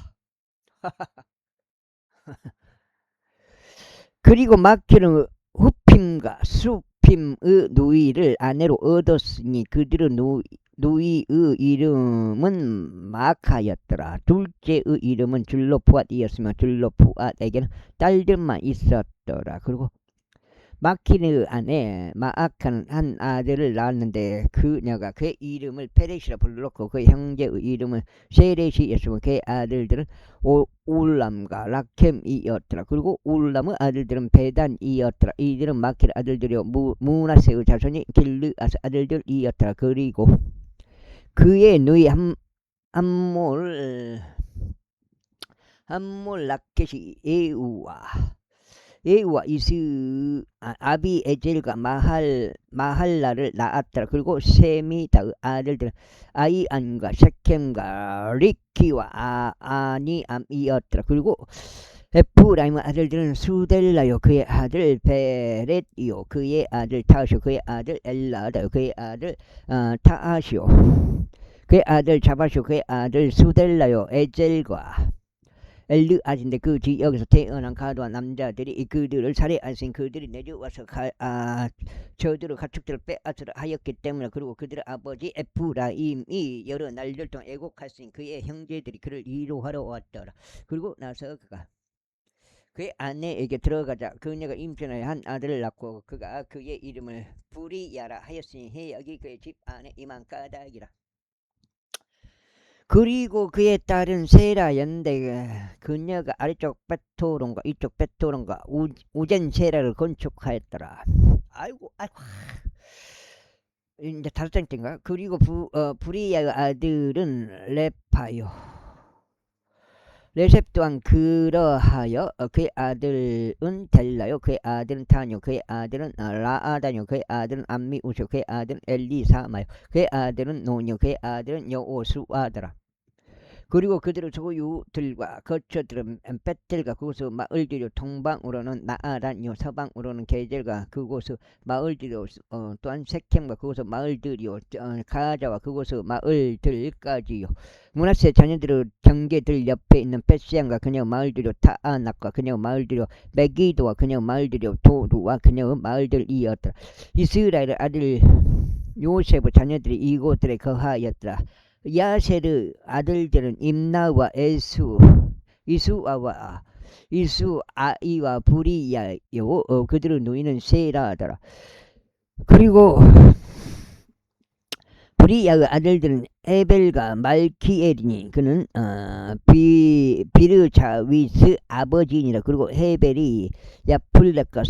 A: 그리고 마키는 후핌과 수핌의 누이를 아내로 얻었으니 그들의 누이의 이름은 마카였더라. 둘째의 이름은 줄로푸앗이었으며 줄로푸앗에게는 딸들만 있었더라. 그리고 마키의 아내 마아카는 한 아들을 낳았는데 그녀가 그의 이름을 페렛이라 불렀고 그의 형제의 이름은 세렛이었으며 그의 아들들은 울람과 라켐이었더라. 그리고 울람의 아들들은 베단이었더라. 이들은 마키의 아들들이요 무나세의 자손이 길르앗의 아들들이었더라. 그리고 그의 누이 함몰 라켓이 에우와 이스 아비에젤과 마할라를 낳았더라. 그리고 세미다의 아들들은 아이안과 셰켐과 리키와 아니암이었더라. 그리고 에프라임의 아들들은 수델라요 그의 아들 베렛이요 그의 아들 타시오 그의 아들 엘라다요 그의 아들 타아시오 그의 아들 자바시오 그의 아들 수델라요 에젤과 엘르아진데 그 지역에서 태어난 가도한 남자들이 그들을 살해하신 그들이 내려와서 저들의 가축들을 빼앗으려 하였기 때문에 그리고 그들의 아버지 에프라임이 여러 날들 동안 애곡하신 그의 형제들이 그를 위로하러 왔더라. 그리고 나서 그가 그의 아내에게 들어가자 그녀가 임신하여 한 아들을 낳고 그가 그의 이름을 부리야라 하였으니 해역이 그의 집 안에 임한 까닭이라. 그리고 그의 딸은 세라였는데 그녀가 아래쪽 베토론과 이쪽 베토론과 우젠세라를 건축하였더라. 아이고 이제 다섯 장째인가? 그리고 부리야의 아들은 레파요 레셉 또한 그러하여 그의 아들은 델라요 그의 아들은 타뇨 그의 아들은 라아다뇨 그의 아들은 암미우쇼 그의 아들은 엘리사마요 그의 아들은 노뇨 그의 아들은 여호수아더라. 그리고 그들의 소유들과 거처들은 벳들과 그곳의 마을들이요 동방으로는 나아란요 서방으로는 게젤과 그곳의 마을들이요 또한 세켐과 그곳의 마을들이요 가자와 그곳의 마을들까지요. 문하세 자녀들의 경계들 옆에 있는 벳시안과 그녀의 마을들이요 타아낙과 그녀의 마을들이요 메기도와 그녀의 마을들이요 도루와 그녀의 마을들이었더라. 이스라엘의 아들 요셉의 자녀들이 이곳들에 거하였더라. 야셀의 아들들은 임나와 이수아이와 부리야요 그들의 누이는 세라더라. 그리고 부리야의 아들들은 에벨과 말키엘이니 그는 비르자위스 아버지니라. 그리고 헤벨이 야플렛과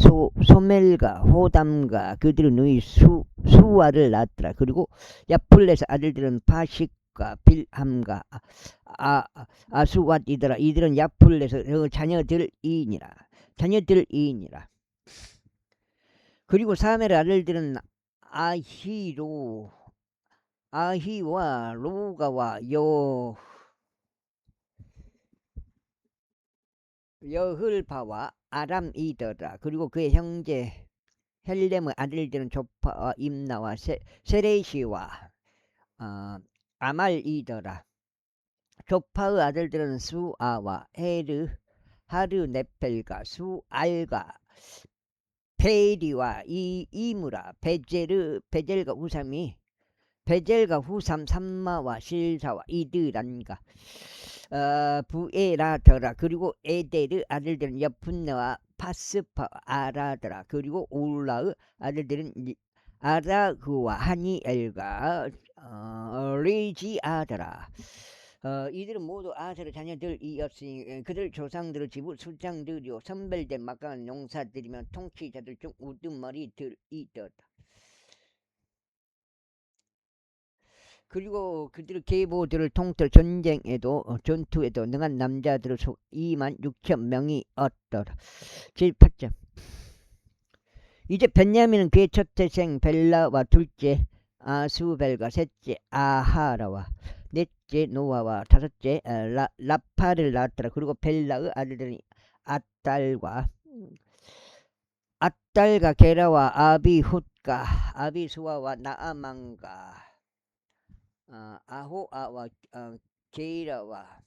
A: 소멜과 호담과 그들의 누이 수와를 낳았더라. 그리고 야플렛의 아들들은 파식과 빌함과 아수왓이더라. 이들은 야플렛의 자녀들이니라. 그리고 사멜의 아들들은 아히와 로가와 여흘바와 아람이더라. 그리고 그의 형제 헬렘의 아들들은 조파와 임나와 세레시와 아말이더라. 조파의 아들들은 수아와 헤르 하르네펠과 수알과 베리와 이무라 베젤과 후삼이 베젤과 후삼 삼마와 실사와 이드란가 부에라더라. 그리고 에데르 아들들은 여푼네와 파스파 아라더라. 그리고 올라의 아들들은 아라그와 하니엘과 리지아더라. 이들은 모두 아셀의 자녀들이었으니 그들 조상들의 지부 수장들이요 선별된 막강한 용사들이며 통치자들 중 우두머리들이더라. 그리고 그들의 계보들을 통틀어 전투에도 능한 남자들을 26,000명이었더라. 7, 8점. 이제 벤야민은 그의 첫 태생 벨라와 둘째 아수벨과 셋째 아하라와 넷째 노아와 다섯째 라파를 낳았더라. 그리고 벨라의 아들들은 앗달과 게라와 아비훗과 아비수아와 나아만과 아호아와 게라와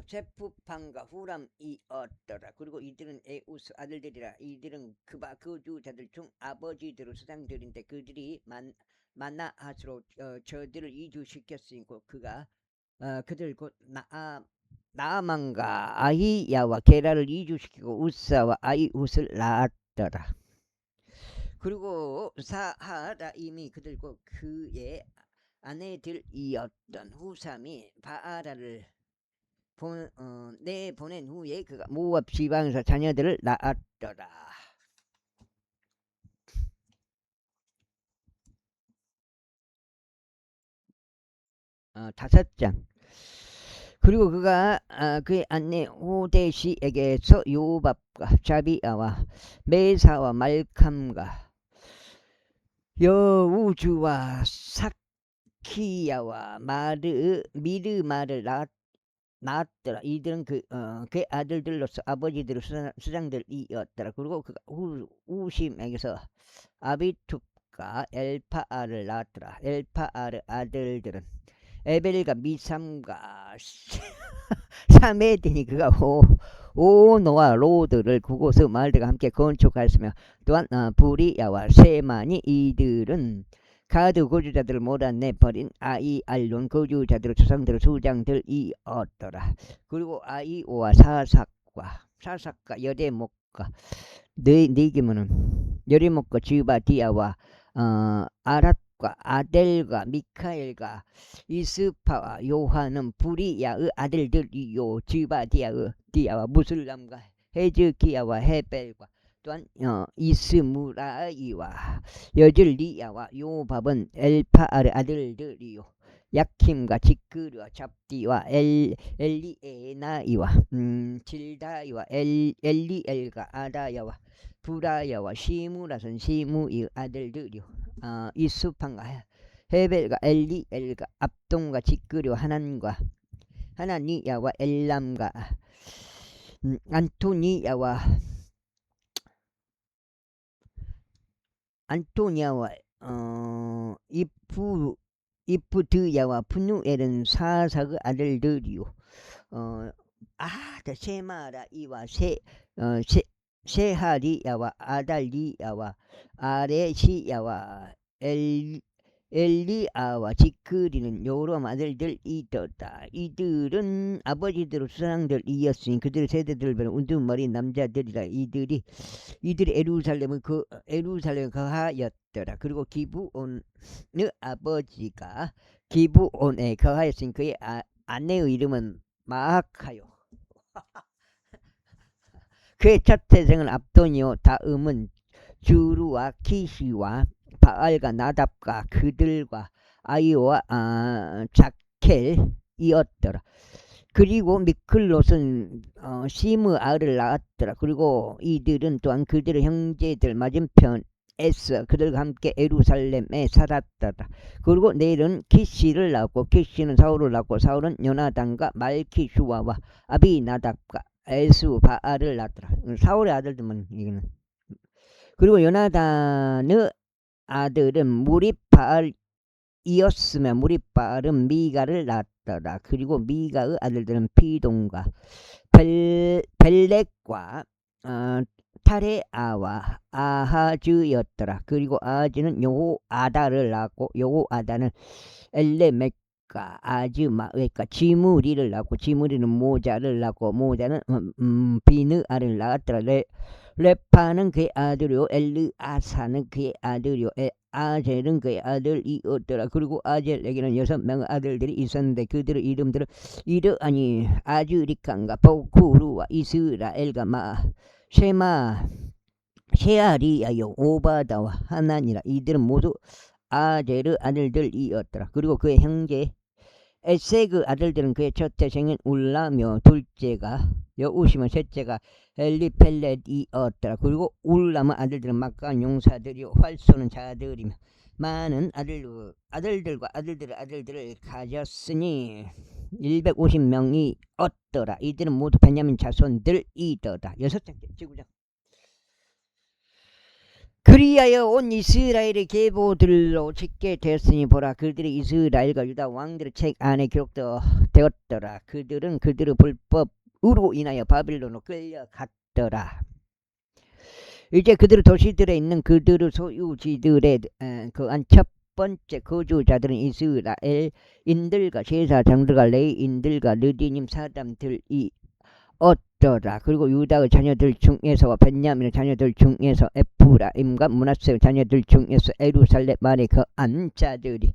A: 세프판과 후람이었더라. 그리고 이들은 에우스 아들들이라. 이들은 그바 거주자들 중 아버지들의 수장들인데 그들이 만나하스로 저들을 이주시켰으니 그가 그들 곧 나아만과 아히야와 게라를 이주시키고 우사와 아이웃을 낳았더라. 그리고 사하라임이 그들 곧 그의 아내들이었던 후삼이 바아라를 내보낸 후에 그가 모압 지방에서 자녀들을 낳았더라. 다섯 장. 그리고 그가 그의 아내 호데시에게서 요밥과 자비아와 메사와 말캄과 여우주와 사키야와 미르마를 낳았더라. 이들은 그의 아들들로서 아버지들의 수장들이었더라. 그리고 그가 우심에게서 아비투과 엘파아를 낳았더라. 엘파아의 아들들은 에벨과 미삼과 사메드니 그가 오노와 로드를 그곳의 마을들과 함께 건축하였으며 또한 부리야와 세만이 이들은 가드 거주자들을 몰아내버린 아이알론 거주자들의 조상들의 수장들이었더라. 그리고 아이오와 사삭과 여레목과 네 개면은 여레목과 지바디아와 아랏과 아델과 미카엘과 이스파와 요한은 부리야의 아들들이요 지바디아와 무슬람과 헤즈키야와 헤벨과 또한 이스무라이와 여즐리야와 요밥은 엘파아의 아들들이요 야킴과 지크르와 잡디와 엘리에나이와 질다이와 엘리엘과 아다야와 부라야와 시무라선 시무의 아들들이요 이수판과 헤벨과 엘리엘과 압동과 지크르와 하나니야와 엘람과 안토니아와 이프드야와 푸누엘은 사삭의 아들들이요 세마라이와 세하리야와 아달리야와 아레시야와 엘리아와 지크리는 요람 아들들이었다. 이들은 아버지들의 수상들이었으니 그들의 세대들은 우두머리 남자들이라. 이들이 에루살렘에 거하였더라. 그리고 기브온의 아버지가 기브온에 거하였으니 그의 아내의 이름은 마아카요. 그의 첫 태생은 압돈이요 다음은 주루와 키시와 바알과 나답과 그들과 아이오와 자켈이었더라. 그리고 미클롯은 시므아를 낳았더라. 그리고 이들은 또한 그들의 형제들 맞은편 에스 그들과 함께 예루살렘에 살았더라. 그리고 내일은 키시를 낳고 키시는 사울을 낳고 사울은 요나단과 말키슈아와 아비나답과 에스바알을 낳더라. 사울의 아들들만 이거는. 그리고 요나단의 아들은 무리바알이었으며 무리바알은 미가를 낳았더라. 그리고 미가의 아들들은 비동과 벨렉과 타레아와 아하즈였더라. 그리고 아하즈는 요호아다를 낳았고 요호아다는 엘레멕과 아즈마웨과 지무리를 낳고 지무리는 모자를 낳고 모자는 비느아를 낳았더라. 레파는 그의 아들이요 엘르아사는 그의 아들이요 아젤은 그의 아들이었더라. 그리고 아젤에게는 6명의 아들들이 있었는데 그들의 이름들은 이르아니 아즈리칸과 보쿠루와 이스라엘과 쉐마 쉐아리야요 오바다와 하나니라. 이들은 모두 아젤의 아들들이었더라. 그리고 그의 형제 에세그 아들들은 그의 첫째 생인 울라며 둘째가 여우시며 셋째가 엘리펠렛이었더라. 그리고 울람의 아들들은 막강한 용사들이요 활 쏘는 자들이며 많은 아들들과 아들들의 아들들을 가졌으니 150명이 얻더라. 이들은 모두 베냐민 자손들이더라. 6장 지구장. 그리하여 온 이스라엘의 계보들로 짓게 되었으니 보라 그들이 이스라엘과 유다 왕들의 책 안에 기록되었더라. 그들은 그들의 불법으로 인하여 바빌론으로 끌려갔더라. 이제 그들의 도시들에 있는 그들의 소유지들의 그한 첫 번째 거주자들은 이스라엘인들과 제사장들과 레위인들과 르디님 사람들이 얻더라. 그리고 유다의 자녀들 중에서와 벤야민의 자녀들 중에서 에프라임과 므낫세의 자녀들 중에서 예루살렘 안에 거한 자들이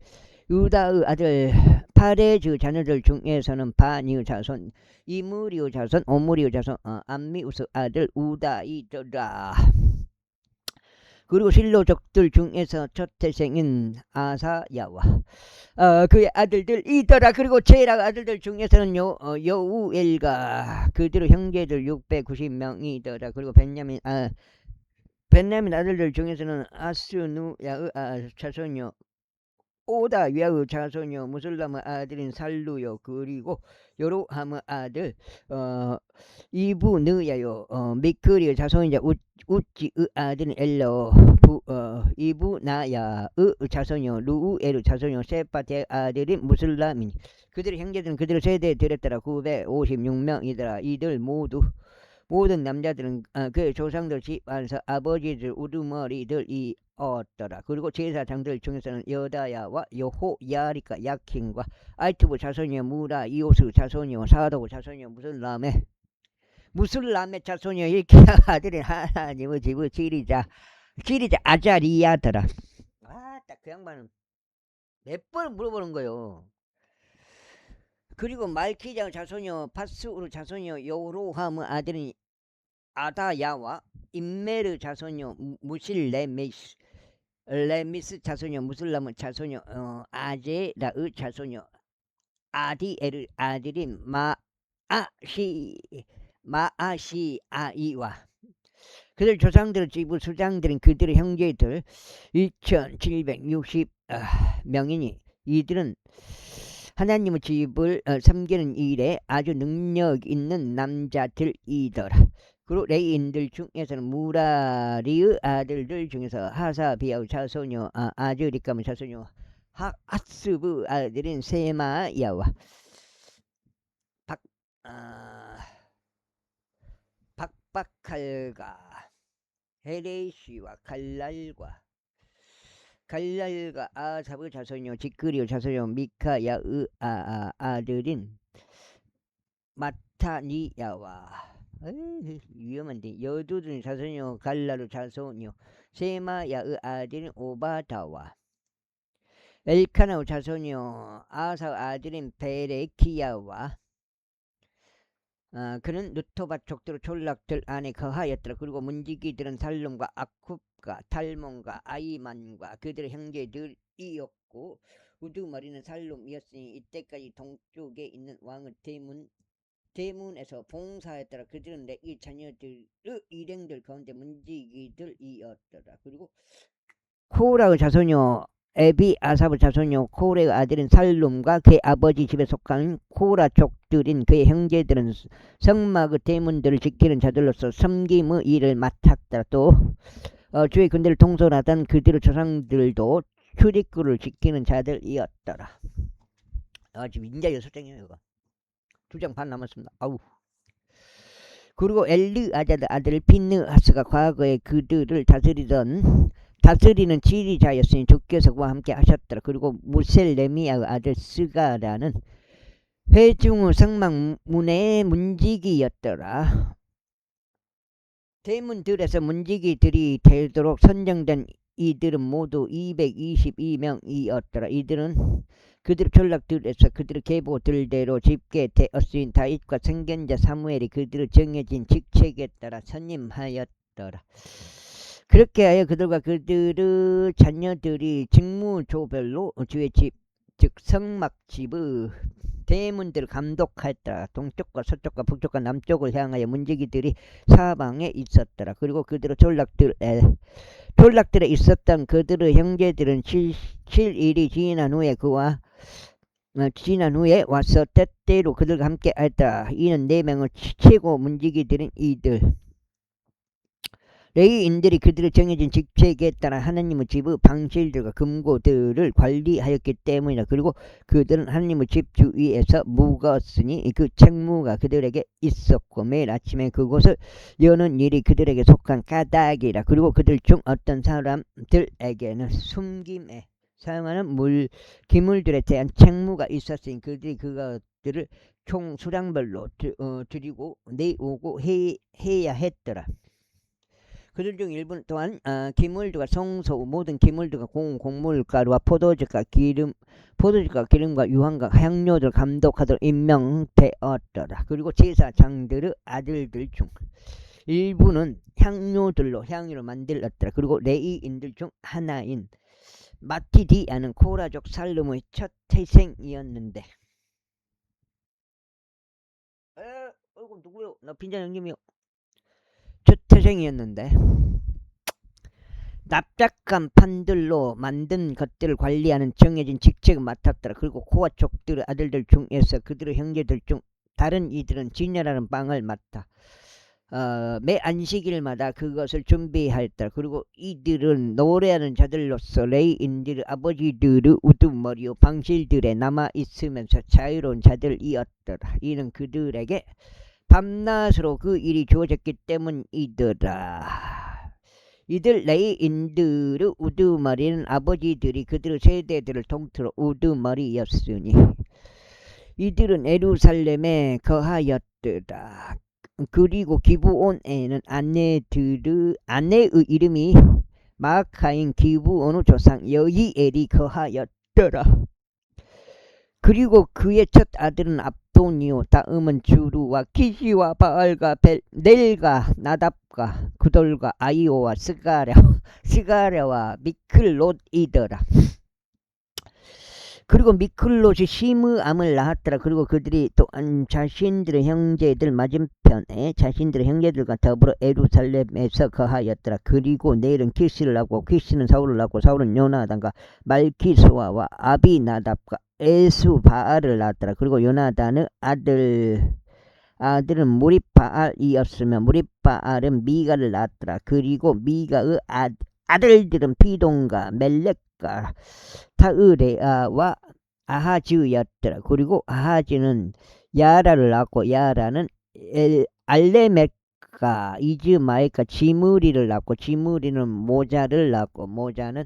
A: 유다의 아들 파레즈 자녀들 중에서는 바니의 자손 이므리의 자손 오므리의 자손 암미우스 아들 우다이더라. 그리고 실로족들 중에서 첫태생인 아사야와 그의 아들들이더라. 그리고 제락 아들들 중에서는 여우엘과 그들의 형제들 690명이더라. 그리고 벤야민 아들들 중에서는 아스누야의 자손이요 오다야의 자손이요 무슬람의 아들인 살루요. 그리고 요로함의 아들 이브느야요 미크리의 자손이자 우찌의 아들인 엘로 이브나야의 자손이요 루우엘의 자손이요 세파트의 아들인 무슬람이니 그들의 형제들은 그들의 세대에 들였더라. 956명이더라. 이들 모든 남자들은 그의 조상들 집안에서 아버지들 우두머리들이 얻더라. 그리고 제사장들 중에서는 여다야와 여호야리카 야킨과 아이투브 자손이요 무라 이오스 자손이요 사도구 자손이요 무슬람의 자손이요 이렇게 아들인 하나님의 집의 지리자 아자리야더라. 딱 그 양반은 몇 번 물어보는 거요. 그리고 말키장 자손이요 파스우르 자손이요 요로함의 아들인 아다야와 임메르 자손이요 무실레미스 자손이요 무슬람의 자손이요 아제라의 자손이요 아디엘의 아들인 마아시아이와 그들 조상들의 집의 수장들은 그들의 형제들 2760명이니 이들은 하나님의 집을 섬기는 일에 아주 능력 있는 남자들이더라. 그리고 레위인들 중에서는 무라리의 아들들 중에서 하사비아의 자손이요 아즈리감의 자손이요 하스브 아들인 세마야와 박박칼과 헤레시와 갈랄과 아삽의 자손이요 지크리의 자손이요 미카야의 아들인 마타니야와 위험한데 여두둔 자손이요 갈랄의 자손이요 세마야의 아들인 오바다와 엘카나의 자손이요 아사 아들인 베레키야와 그는 누토밭 족들 촌락들 안에 거하였더라. 그리고 문지기들은 살룸과 아쿱과 탈몬과 아이만과 그들의 형제들이었고 우두머리는 살룸이었으니 이때까지 동쪽에 있는 왕의 대문에서 봉사했더라. 그들은 레위 자녀들의 일행들 가운데 문지기들이었더라. 그리고 코라의 자손이요 에비 아삽의 자손이요 코레의 아들인 살룸과 그의 아버지 집에 속한 코라 족들인 그의 형제들은 성막의 대문들을 지키는 자들로서 섬김의 일을 맡았다. 또 주의 군대를 통솔하던 그들의 조상들도 출입구를 지키는 자들이었더라. 지금 인자 6장이에요. 이거 2장 반 남았습니다. 아우. 그리고 엘르아자의 아들 핀느하스가 과거에 그들을 다스리는 지리자였으니 주께서 그와 함께 하셨더라. 그리고 무셀레미아의 아들 스가라는 회중의 성막문의 문지기였더라. 대문들에서 문지기들이 되도록 선정된 이들은 모두 222명이었더라. 이들은 그들의 전락들에서 그들의 계보들대로 집계되었으니 다윗과 선견자 사무엘이 그들의 정해진 직책에 따라 선임하였더라. 그렇게 하여 그들과 그들의 자녀들이 직무조별로 주의 집, 즉 성막집의 대문들을 감독하였더라. 동쪽과 서쪽과 북쪽과 남쪽을 향하여 문지기들이 사방에 있었더라. 그리고 그들의 졸락들에 있었던 그들의 형제들은 7일이 지난 후에 와서 때때로 그들과 함께 하였다. 이는 4명의 최고 문지기들인 이들 레위인들이 그들의 정해진 직책에 따라 하나님의 집의 방실들과 금고들을 관리하였기 때문이다. 그리고 그들은 하나님의 집 주위에서 묵었으니 그 책무가 그들에게 있었고 매일 아침에 그곳을 여는 일이 그들에게 속한 까닭이라. 그리고 그들 중 어떤 사람들에게는 숨김에 사용하는 기물들에 대한 책무가 있었으니 그들이 그것들을 총 수량별로 드리고 내오고 해야 했더라. 그들 중 일부는 또한 기물들과 성소 모든 기물들과 곡물가루와 포도주가 기름과 유황과 향료를 감독하도록 임명되었더라. 그리고 제사장들의 아들들 중 일부는 향료들로 향유를 만들었더라. 그리고 레위인들 중 하나인 마티디아는 코라족 살룸의 첫 태생이었는데 이거 누구요? 나 빈자 형님이요. 첫 태생이었는데 납작한 판들로 만든 것들을 관리하는 정해진 직책을 맡았더라. 그리고 코아 족들의 아들들 중에서 그들의 형제들 중 다른 이들은 진열하는 빵을 맡아 매 안식일마다 그것을 준비하였더라. 그리고 이들은 노래하는 자들로서 레위인들의 아버지들의 우두머리요 방실들에 남아있으면서 자유로운 자들이었더라. 이는 그들에게 밤낮으로 그 일이 주어졌기 때문이더라. 이들 레위인들의 우두머리는 아버지들이 그들의 세대들을 통틀어 우두머리였으니 이들은 예루살렘에 거하였더라. 그리고 기브온에는 아내의 이름이 마카인 기브온의 조상 여이엘이 거하였더라. 그리고 그의 첫 아들은 압도니요 다음은 주루와 키시와 바알과 넬과 나답과 구돌과 아이오와 스가랴와 미클롯이더라. 그리고 미클롯이 시므암을 낳았더라. 그리고 그들이 또한 자신들의 형제들과 더불어 예루살렘에서 거하였더라. 그리고 내일은 키시를 낳고 키시는 사울을 낳고 사울은 요나단과 말키스와와 아비나답과 에스바알을 낳았더라. 그리고 요나단의 아들은 무립바알이었으며 무립바알은 미가를 낳았더라. 그리고 미가의 아들들은 피돈과 멜렉과 타으레아와 아하즈였더라. 그리고 아하즈는 야라를 낳고 야라는 알레멕과 이즈마엘과 지므리를 낳고 지므리는 모자를 낳고 모자는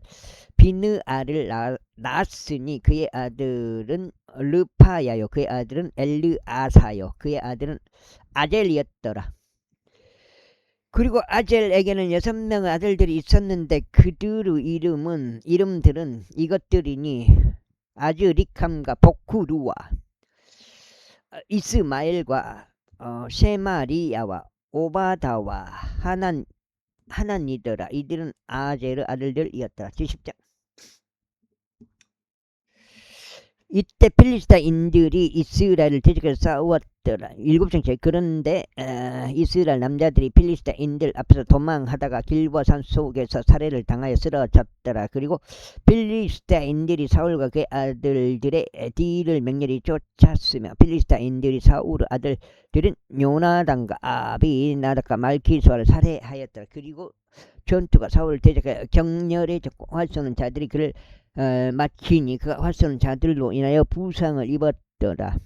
A: 비느아를 낳았으니 그의 아들은 르파야요 그의 아들은 엘르아사요 그의 아들은 아젤이었더라. 그리고 아젤에게는 6명의 아들들이 있었는데 그들의 이름들은 이것들이니 아즈리캄과 복후루와 이스마엘과 셰마리야와 오바다와 하난이더라. 이들은 아젤의 아들들이었더라. 70장. 이때 필리스타인들이 이스라엘을 대적해서 싸웠더라. 7장째. 그런데 이스라엘 남자들이 필리스타인들 앞에서 도망하다가 길보아 산 속에서 살해를 당하여 쓰러졌더라. 그리고 필리스타인들이 사울과 그의 아들들의 뒤를 맹렬히 쫓았으며 필리스타인들이 사울의 아들들은 요나단과 아비나답과 말기수아를 살해하였더라. 그리고 전투가 사울을 대적하여 격렬해졌고 활쏘는 자들이 그를 마치니 그가 활쏘는 자들로 인하여 부상을 입었더라.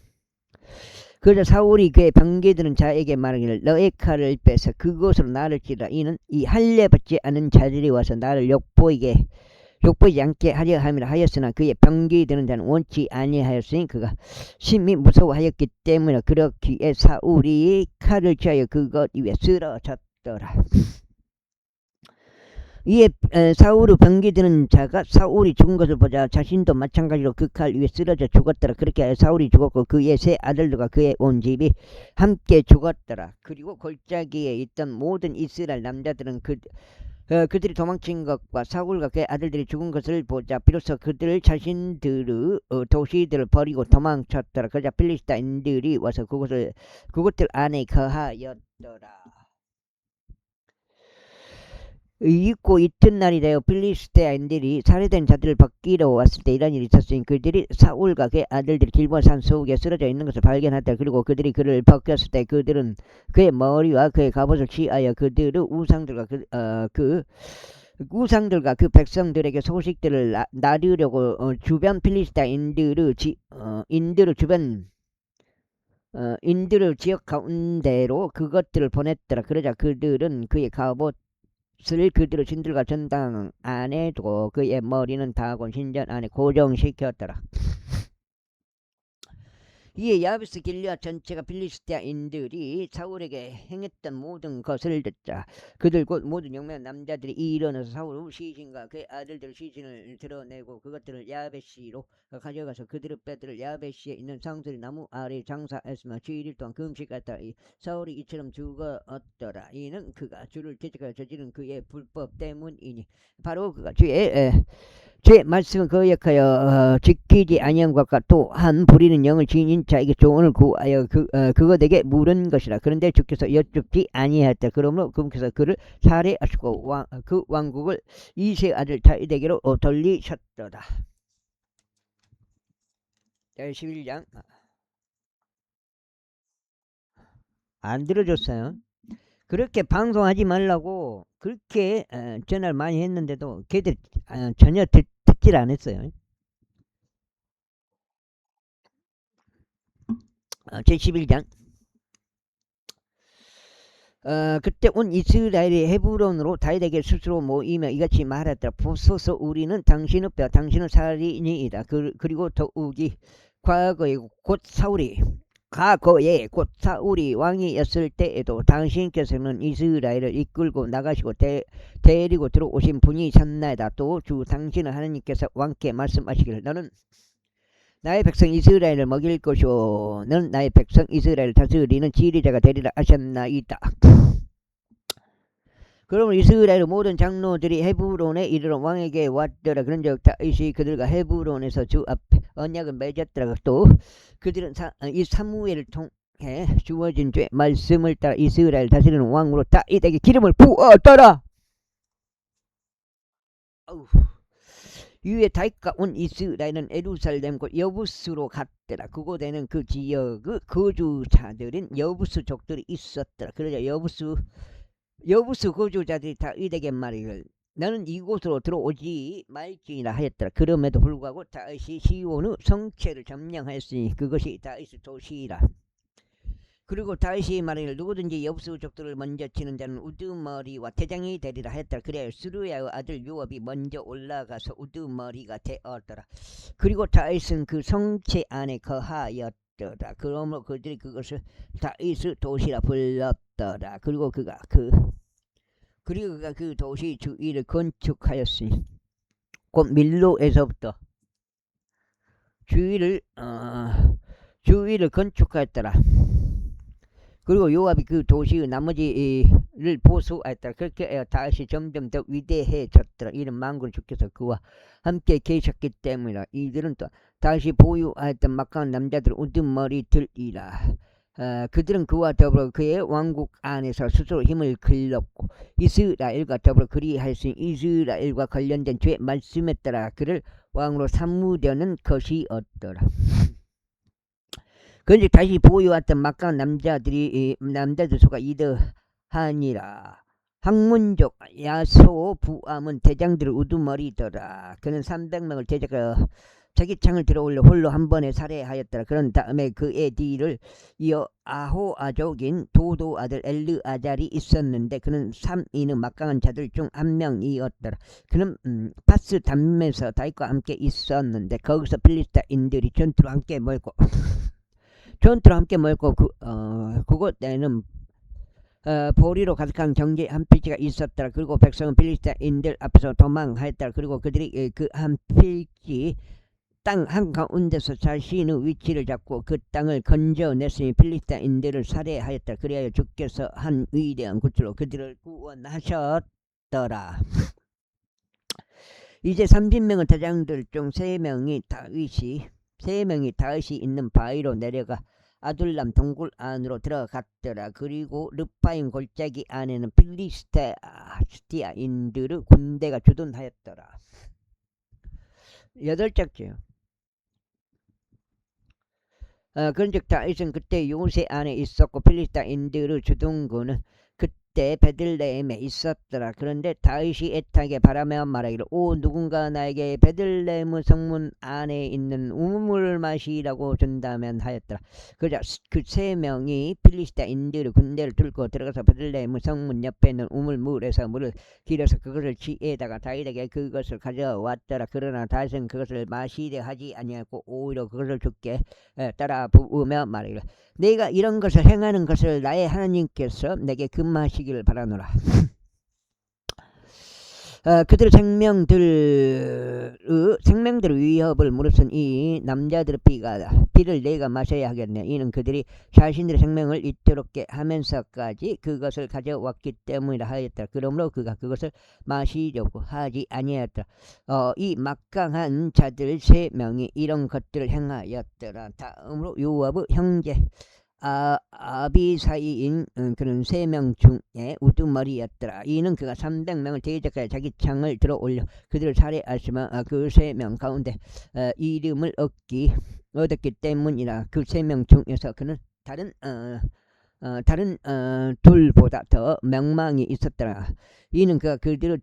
A: 그러자 사울이 그의 병기드는 자에게 말하기를 너의 칼을 빼서 그곳으로 나를 찌르라. 이는 이 할례 받지 않은 자들이 와서 나를 욕보이지 않게 하려 함이라 하였으나 그의 병기드는 자는 원치 아니하였으니 그가 심히 무서워하였기 때문에 그렇기에 사울이 칼을 취하여 그것 위에 쓰러졌더라. 이에 사울의 병기드는 자가 사울이 죽은 것을 보자 자신도 마찬가지로 그 칼 위에 쓰러져 죽었더라. 그렇게 하여 사울이 죽었고 그의 세 아들들과 그의 온 집이 함께 죽었더라. 그리고 골짜기에 있던 모든 이스라엘 남자들은 그들이 도망친 것과 사울과 그의 아들들이 죽은 것을 보자 비로소 그들 자신들의 도시들을 버리고 도망쳤더라. 그러자 필리스타인들이 와서 그것들 안에 거하였더라. 있고 이튿날이 되어 필리스타인들이 살해된 자들을 벗기러 왔을 때 이런 일이 있었으니 그들이 사울과 그의 아들들이 길보아 산 속에 쓰러져 있는 것을 발견하였다. 그리고 그들이 그를 벗겼을 때 그들은 그의 머리와 그의 갑옷을 취하여 그들의 우상들과 그 백성들에게 소식들을 나르려고 주변 필리스타인들의 인들의 지역 가운데로 그것들을 보냈더라. 그러자 그들은 그의 갑옷 그들의 신들과 전당 안에 두고 그의 머리는 다곤 신전 안에 고정시켰더라. 이에 야베스 길르앗 전체가 필리스타인들이 사울에게 행했던 모든 것을 듣자 그들 곧 모든 용맹한 남자들이 일어나서 사울의 시신과 그의 아들들의 시신을 드러내고 그것들을 야베시로 가져가서 그들의 뼈들을 야베시에 있는 상수리 나무 아래 장사했으며 7일 동안 금식했다. 사울이 이처럼 죽었더라. 이는 그가 주를 대적하여 저지른 그의 불법 때문이니 바로 그가 주의 말씀은 거역하여 지키지 아니한 것과 또한 부리는 영을 지닌 자에게 조언을 구하여 그것에게 물은 것이라. 그런데 주께서 여쭙지 아니하였다. 그러므로 그분께서 그를 살해하시고 그 왕국을 이세 아들 다윗에게로 돌리셨더라. 11장 안 들어줬어요. 그렇게 방송하지 말라고 그렇게 전화를 많이 했는데도 걔들 전혀 듣질 않았어요. 제11장 그때 온 이스라엘이 헤브론으로 다윗에게 스스로 모이며 이같이 말했더라. 보소서 우리는 당신의 뼈 당신의 살인이이다. 그리고 더욱이 과거에 곧 사울이 왕이었을 때에도 당신께서는 이스라엘을 이끌고 나가시고 데리고 들어오신 분이셨나이다. 또 주 당신의 하나님께서 왕께 말씀하시기를 너는 나의 백성 이스라엘을 먹일 것이오 너는 나의 백성 이스라엘을 다스리는 지리자가 되리라 하셨나이다. 그러면 이스라엘의 모든 장로들이 헤브론에 이르러 왕에게 왔더라. 그런즉 다윗이 그들과 헤브론에서 주 앞에 언약을 맺었더라. 또 그들은 이 사무엘을 통해 주어진 죄 말씀을 따라 이스라엘 다스리는 왕으로 다윗에게 기름을 부었더라. 이후에 다윗과 온 이스라엘은 예루살렘 곧 여부스로 갔더라. 그곳에는 그 지역의 거주자들인 여부스족들이 있었더라. 그러자 여부스 거주자들이 다윗에게 말이를 너는 이곳으로 들어오지 말지니라 하였더라. 그럼에도 불구하고 다윗이 시온의 성체를 점령하였으니 그것이 다윗의 도시이라. 그리고 다윗이 말하기를 누구든지 여부스족들을 먼저 치는 자는 우두머리와 대장이 되리라 하였더라. 그래야 스루야의 아들 요압이 먼저 올라가서 우두머리가 되었더라. 그리고 다윗은 그 성체 안에 거하였더라. 그러므로 그들이 그것을 다윗의 도시라 불렀더라. 그리고 그가 그 도시 주위를 건축하였으니 곧 밀로에서부터 주위를 건축하였더라. 그리고 요압이 그 도시의 나머지를 보수하였더라. 그렇게 다시 점점 더 위대해졌더라. 이는 만군 주께서 그와 함께 계셨기 때문이라. 이들은 또 다시 보유하였던 막강한 남자들 우두머리들이라. 그들은 그와 더불어 그의 왕국 안에서 스스로 힘을 길렀고 이스라엘과 더불어 그리할 수 있는 이스라엘과 관련된 주의 말씀에 따라 그를 왕으로 삼으려는 것이었더라. 그런데 다시 보유했던 막강한 남자들 수가 이더하니라. 학문족 야소 부암은 대장들을 우두머리더라. 그는 300명을 대적하여 자기 창을 들어올려 홀로 한 번에 살해하였더라. 그런 다음에 그의 뒤를 이어 아호아족인 도도 아들 엘르아잘이 있었는데 그는 3인의 막강한 자들 중 한 명이었더라. 그는 파스 담에서 다윗과 함께 있었는데 거기서 필리스타인들이 전투로 함께 몰고 그곳에는 보리로 가득한 경제 한 필지가 있었더라. 그리고 백성은 필리스타인들 앞에서 도망하였더라. 그리고 그들이 그 한 필지 땅 한가운데서 자신의 위치를 잡고 그 땅을 건져냈으니 필리스타인들을 살해하였더라. 그리하여 주께서 한 위대한 구출로 그들을 구원하셨더라. 이제 30명의 대장들 중 3명이 다윗이 있는 바위로 내려가 아둘람 동굴 안으로 들어갔더라. 그리고 르파임 골짜기 안에는 필리스티아인들의 군대가 주둔하였더라. 8짝째요. 그런즉 다윗은 그때 요새 안에 있었고 필리스타인들의 주둔군은 그때 베들레헴에 있었더라. 그런데 다윗이 애타게 바라며 말하기를 오 누군가 나에게 베들레헴의 성문 안에 있는 우물 마시라고 준다면 하였더라. 그러자 그 3명이 필리스타인들의 군대를 뚫고 들어가서 베들레헴의 성문 옆에 있는 우물물에서 물을 길어서 그것을 취에다가 다윗에게 그것을 가져왔더라. 그러나 다윗은 그것을 마시려 하지 아니하고 오히려 그것을 주께 따라 부으며 말하기를 내가 이런 것을 행하는 것을 나의 하나님께서 내게 금하시기를 바라노라. 그들의 생명들의 위협을 무릅쓴 이 남자들의 피를 내가 마셔야 하겠네. 이는 그들이 자신들의 생명을 잇도록게 하면서까지 그것을 가져왔기 때문이라 하였더라. 그러므로 그가 그것을 마시려고 하지 아니하였더라. 이 막강한 자들 3명이 이런 것들을 행하였더라. 다음으로 요압의 형제 아비사이인 그는 3명 중에 우두머리였더라. 이는 그가 300명을 대적하여 자기 창을 들어올려 그들을 살해하시며 그 3명 가운데 이름을 얻었기 때문이라. 그 3명 중에서 그는 다른 둘보다 더 명망이 있었더라. 이는 그가 그들의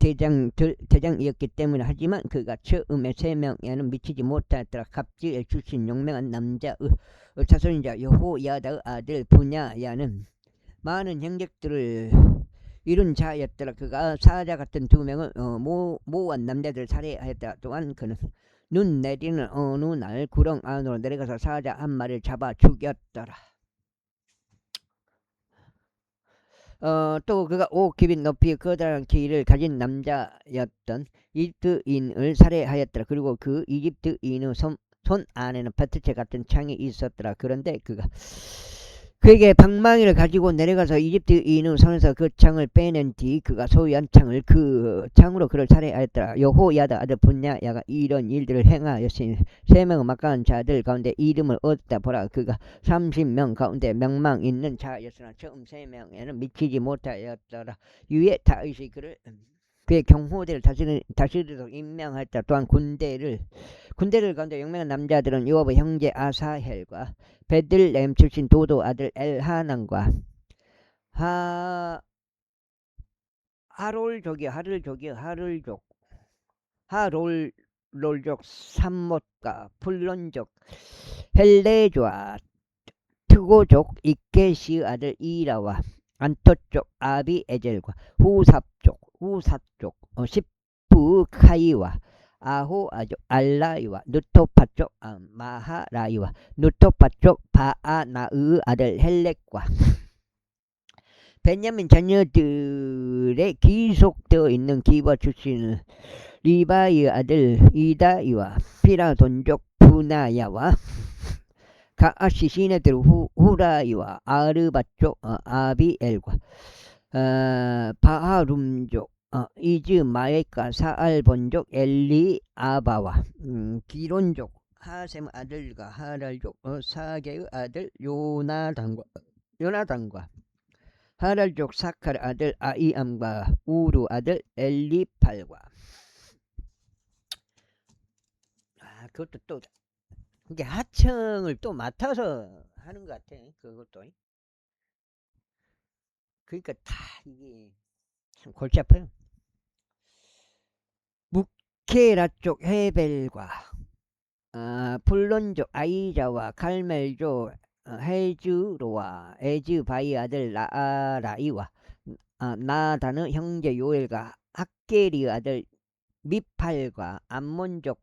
A: 대장이었기 때문에. 하지만 그가 처음에 3명에는 미치지 못하였더라. 갑질 출신 용맹한 남자의 자손이자 여호야다의 아들 분야야는 많은 형제들을 이룬 자였더라. 그가 사자 같은 2명을 모한 남자들을 살해하였더라. 또한 그는 눈 내리는 어느 날 구렁 안으로 내려가서 사자 한 마리를 잡아 죽였더라. 또 그가 5규빗 높이의 커다란 키를 가진 남자였던 이집트인을 살해하였더라. 그리고 그 이집트인의 손 안에는 배트채 같은 창이 있었더라. 그런데 그에게 방망이를 가지고 내려가서 이집트인의 손에서 그 창을 빼낸 뒤 그가 소유한 창을 그 창으로 그를 살해하였더라. 여호야다 아들 분야야가 이런 일들을 행하였으니 3명의 막강한 자들 가운데 이름을 얻다 보라. 그가 30명 가운데 명망 있는 자였으나 처음 3명에는 미치지 못하였더라. 유에 다윗이 그의 경호대를 다스리도록 임명하였다. 또한 군대를 가운데 용맹한 남자들은 요압의 형제 아사헬과 베들레헴 출신 도도 아들 엘하난과 하롤족 삼못과 풀론족 헬레조아 트고족 이케시 아들 이라와 안토족 아비에젤과 후삽족 십부카이와 아호아족 알라이와 누토파족 마하라이와 누토파족 바아나의 아들 헬렉과 베냐민 자녀들의 기속되어 있는 기버 출신은 리바이의 아들 이다이와 피라돈족 부나야와 가아시 시네들 후라이와 아르바쪽 아비엘과 바하룸족 이즈 마에카 사알본족 엘리 아바와 기론족 하셈 아들과 하랄족 사게의 아들 요나단과 하랄족 사칼 아들 아이암과 우루 아들 엘리팔과 그것도 또 이게 하청을 또 맡아서 하는 것 같아. 그것도 그러니까 다 이게 참 골치 아파요. 무케라 쪽 헤벨과 플론족 아이자와 칼멜족 헤즈로와 에즈바이 아들 라이와 나다는 형제 요엘과 학게리 아들 미팔과 암몬족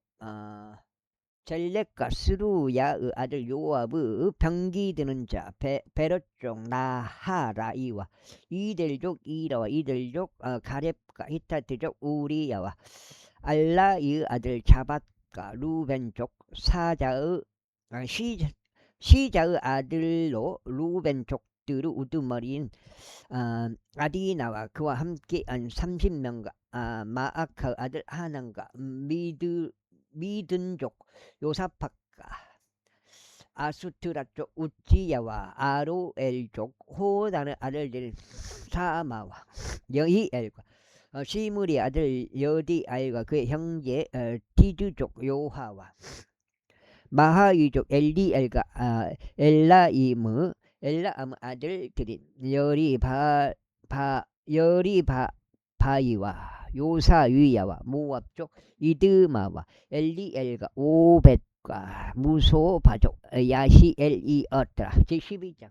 A: 젤렉과 스루야의 아들 요압의 병기 드는 자 베롯족 나하라이와 이델족 이라와 이델족 가렙과 히타트족 우리야와 알라의 아들 자밧과 루벤족 사자의 시자의 아들로 루벤족들의 우두머리인 아디나와 그와 함께 한 30명과 마아카 아들 하난과 미든족 요사팍과 아수트라족 우찌야와 아로엘족 호단의 아들들 사마와 여히엘과 시므리 아들 여디알과 그의 형제 디드족 요하와 마하이족 엘리엘과 엘라암의 아들들인 여리바이와 요사위야와 모압족 이드마와 엘리엘과 오벳과 무소바족 야시엘이었더라. 제12장.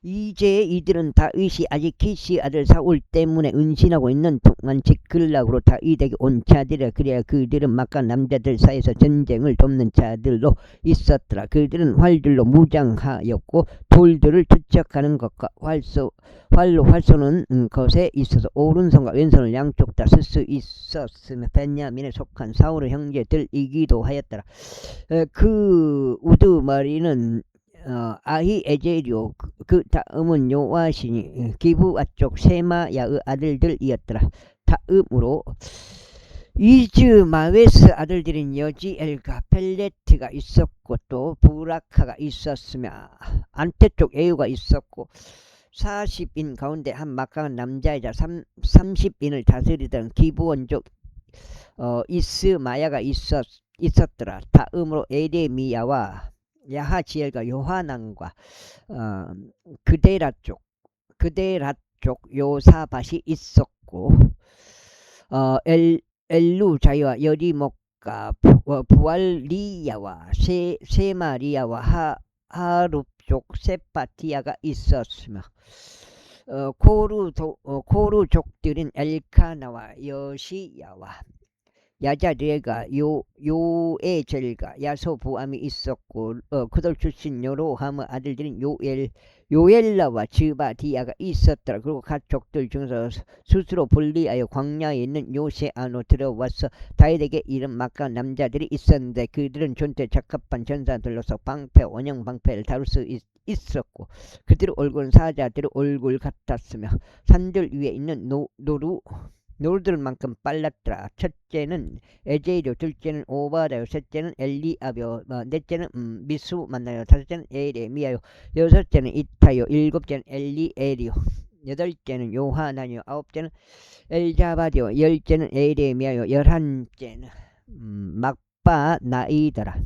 A: 이제 이들은 다윗이 아직 키시 아들 사울 때문에 은신하고 있는 동안 직근락으로 다윗에게 온 자들이라. 그래야 그들은 막간 남자들 사이에서 전쟁을 돕는 자들로 있었더라. 그들은 활들로 무장하였고 돌들을 투척하는 것과 활로 활쏘는 것에 있어서 오른손과 왼손을 양쪽 다 쓸 수 있었으며 베냐민에 속한 사울의 형제들이기도 하였더라. 그 우두머리는 아히에제리오 그 다음은 요아시니 기브아쪽 세마야의 아들들이었더라. 다음으로 이즈마웨스 아들들인 여지엘과 펠레트가 있었고 또 부라카가 있었으며 안테쪽 에유가 있었고 40인 가운데 한 막강한 남자이자 30인을 다스리던 기브원족 이스마야가 있었더라. 다음으로 에레미야와 야하지엘과 요하난과 그데라쪽 요사밭이 있었고 엘루자이와 여리목과 부알리야와 세마리야와 하룹족 세파티야가 있었으며 코루족들인 엘카나와 여시야와 야자리에가 요에젤과 야소부암이 있었고 그들 출신 여로함의 아들들인 요엘라와 즈바디야가 있었더라. 그리고 가족들 중에서 스스로 분리하여 광야에 있는 요새 안으로 들어와서 다윗에게 이른 막강한 남자들이 있었는데 그들은 존재 적합한 전사들로서 원형 방패를 다룰 수 있었고 그들의 얼굴은 사자들의 얼굴 같았으며 산들 위에 있는 노루들만큼 빨랐더라. 첫째는 에제이료, 둘째는 오바다요, 셋째는 엘리아벼, 넷째는 미수 만나요, 다섯째는 에레미야요, 여섯째는 이타요, 일곱째는 엘리에리요, 여덟째는 요하나요, 아홉째는 엘자바디요, 열째는 에레미야요, 열한째는 막바나이더라.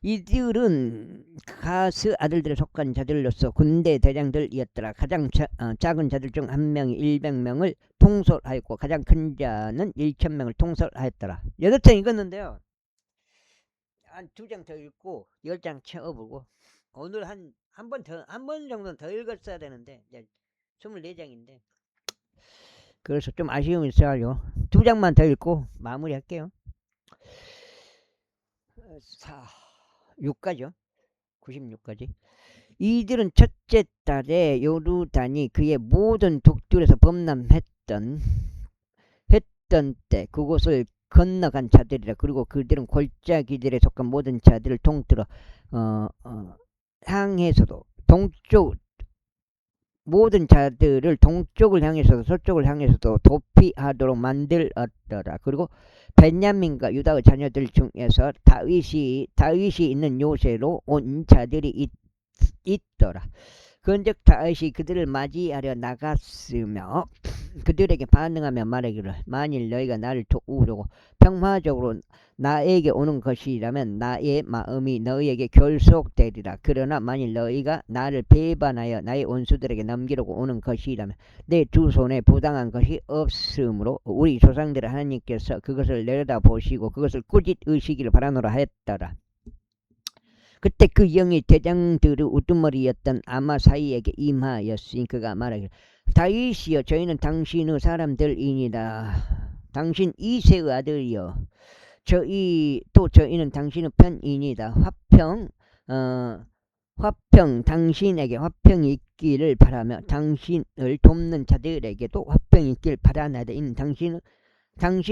A: 이들은 가스 아들들에 속한 자들로서 군대 대장들이었더라. 가장 작은 자들 중 한 명이 100명을 통솔하였고 가장 큰 자는 1000명을 통솔하였더라. 8장 읽었는데요. 한 2장 더 읽고 10장 채워보고 오늘 한 번 정도는 더 읽었어야 되는데 24장인데 그래서 좀 아쉬움이 있어요. 2장만 더 읽고 마무리할게요. 6까지요. 96까지. 이들은 첫째 달에 요르단이 그의 모든 독들에서 범람했던 때 그곳을 건너간 자들이라. 그리고 그들은 골짜기들에 속한 모든 자들을 통틀어 향해서도 동쪽 모든 자들을 동쪽을 향해서도 서쪽을 향해서도 도피하도록 만들었더라. 그리고 베냐민과 유다의 자녀들 중에서 다윗이 있는 요새로 온 자들이 있더라. 그런즉 다윗이 그들을 맞이하려 나갔으며 그들에게 반응하며 말하기를 만일 너희가 나를 도우려고 평화적으로 나에게 오는 것이라면 나의 마음이 너희에게 결속되리라. 그러나 만일 너희가 나를 배반하여 나의 원수들에게 넘기려고 오는 것이라면 내 두 손에 부당한 것이 없으므로 우리 조상들의 하나님께서 그것을 내려다보시고 그것을 꾸짖으시기를 바라노라 했더라. 그때 그 영이 대장들의 우두머리였던 아마사이에게 임하였으니 그가 말하기를 다윗이여 저희는 당신의 사람들이니라. 당신 이새의 아들이여 저희는 당신의 편이니다. 화평 당신에게 화평이 있기를 바라며 당신을 돕는 자들에게도 화평이 있기를 바라나이다. 이는 당신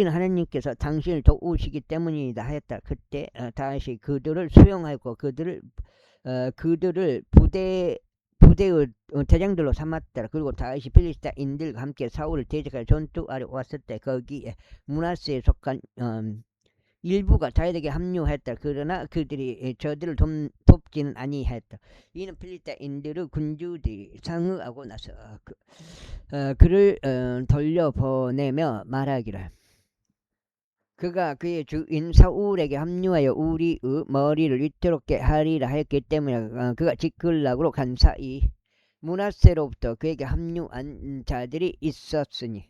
A: 하나님께서 당신을 도우시기 때문이다 하였다. 그때 다시 그들을 수용하고 그들을 부대의 대장들로 삼았더라. 그리고 다시 필리스타인들과 함께 사울을 대적하여 전투하러 왔을 때 거기에 므낫세에 속한 일부가 다윗에게 합류했다. 그러나 그들이 저들을 돕지는 아니했다. 이는 필리스타인들의 군주들이 상의하고 나서 그를 돌려보내며 말하기를 그가 그의 주인 사울에게 합류하여 우리의 머리를 위태롭게 하리라 하였기 때문에 그가 직근락으로 간 사이 므낫세로부터 그에게 합류한 자들이 있었으니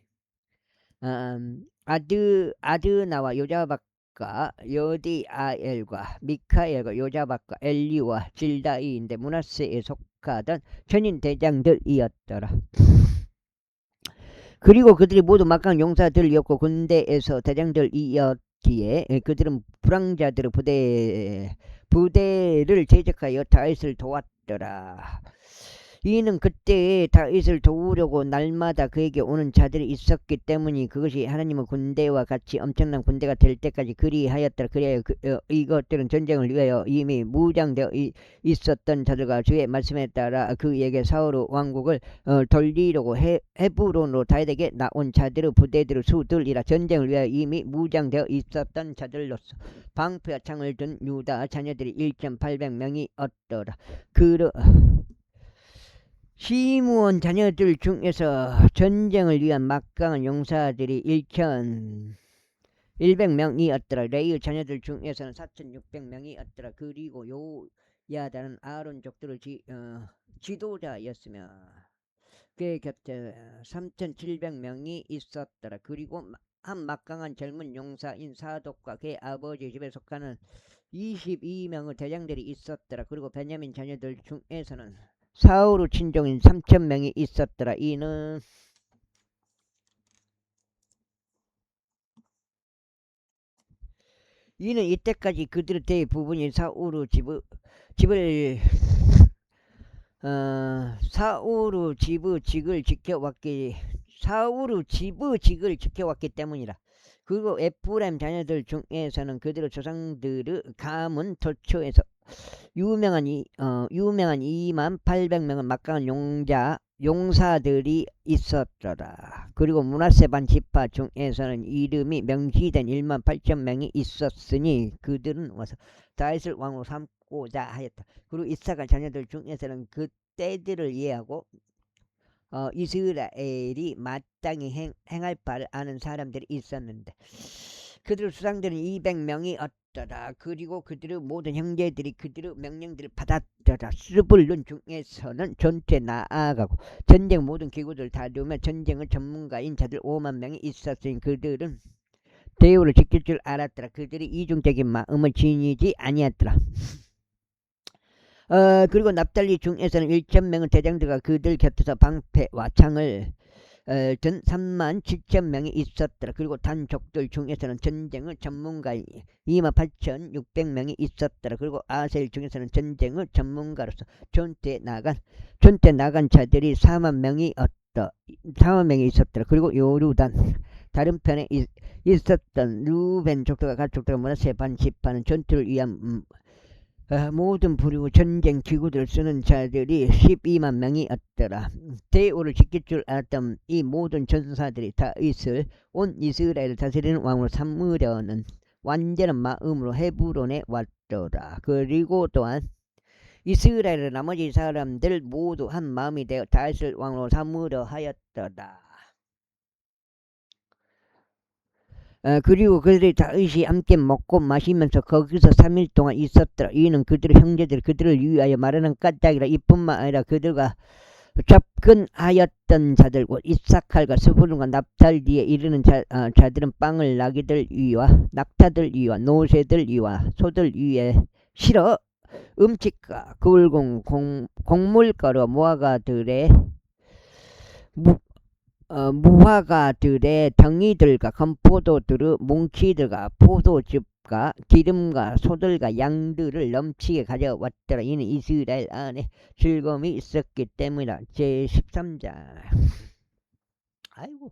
A: 아드나와 요자박과 여디아엘과 미카엘과 요자박과 엘리와 질다이인데 므낫세에 속하던 전인 대장들이었더라. 그리고 그들이 모두 막강 용사들이었고 군대에서 대장들이었기에 그들은 불황자들의 부대를 제적하여 다윗을 도왔더라. 이는 그때 다윗을 도우려고 날마다 그에게 오는 자들이 있었기 때문이 그것이 하나님의 군대와 같이 엄청난 군대가 될 때까지 그리하였더라. 그래야 이것들은 전쟁을 위하여 이미 무장되어 있었던 자들과 주의 말씀에 따라 그에게 사울의 왕국을 돌리려고 헤브론으로 다윗에게 나온 자들의 부대들의 수들이라. 전쟁을 위하여 이미 무장되어 있었던 자들로서 방패와 창을 든 유다 자녀들이 1,800명이었더라. 시므온 자녀들 중에서 전쟁을 위한 막강한 용사들이 1,100명이었더라. 레위 자녀들 중에서는 4,600명이었더라. 그리고 요야다는 아론 족들의 지도자였으며 그의 곁에 3,700명이 있었더라. 그리고 한 막강한 젊은 용사인 사독과 그의 아버지 집에 속하는 22명의 대장들이 있었더라. 그리고 베냐민 자녀들 중에서는 사울의 친종인 3,000명이 있었더라. 이는 이때까지 그들의 대부분이 사울의 집의 직을 지켜왔기 때문이라. 그리고 에프라임 자녀들 중에서는 그들의 조상들의 가문 도처에서 유명한 28,000명은 막강한 용사들이 있었더라. 그리고 므낫세 반 지파 중에서는 이름이 명시된 18,000명이 있었으니 그들은 와서 다윗을 왕으로 삼고자 하였다. 그리고 이사갈 자녀들 중에서는 그 때들을 이해하고 이스라엘이 마땅히 행할 바를 아는 사람들이 있었는데 그들의 수상들은 200명이었더라. 그리고 그들의 모든 형제들이 그들의 명령들을 받았더라. 스불론 중에서는 전투에 나아가고 전쟁 모든 기구들을 다루며 전쟁의 전문가인 자들 5만 명이 있었으니 그들은 대우를 지킬 줄 알았더라. 그들이 이중적인 마음을 지니지 아니했더라. 그리고 납달리 중에서는 1,000명의 대장들과 그들 곁에서 방패와 창을 든 37,000명이 있었더라. 그리고 단족들 중에서는 전쟁의 전문가인 28,600명이 있었더라. 그리고 아셀 중에서는 전쟁의 전문가로서 전투에 나간 자들이 4만 명이 있었더라. 그리고 요르단 다른 편에 있었던 루벤 족속과 갓 족속과 므낫세 반 지파는 전투를 위한 모든 부류 전쟁 기구들을 쓰는 자들이 12만 명이었더라. 대오를 지킬 줄 알았던 이 모든 전사들이 다윗을 온 이스라엘을 다스리는 왕으로 삼으려는 완전한 마음으로 헤브론에 왔더라. 그리고 또한 이스라엘의 나머지 사람들 모두 한 마음이 되어 다윗을 왕으로 삼으려 하였더라. 그리고 그들이 다윗이 함께 먹고 마시면서 거기서 3일 동안 있었더라. 이는 그들의 형제들 그들을 위하여 마르는 까닭이라. 이뿐만 아니라 그들과 접근하였던 자들 곧 이사칼과 스불론과 납달리에 이르는 자들은 빵을 나귀들 위와 낙타들 위와 노새들 위와 소들 위에 실어 음식과 굵은 곡물가루 무화과들의 덩이들과 건포도들의 뭉치들과 포도즙과 기름과 소들과 양들을 넘치게 가져왔더라. 이는 이스라엘 안에 즐거움이 있었기 때문이라. 제13장. 아이고.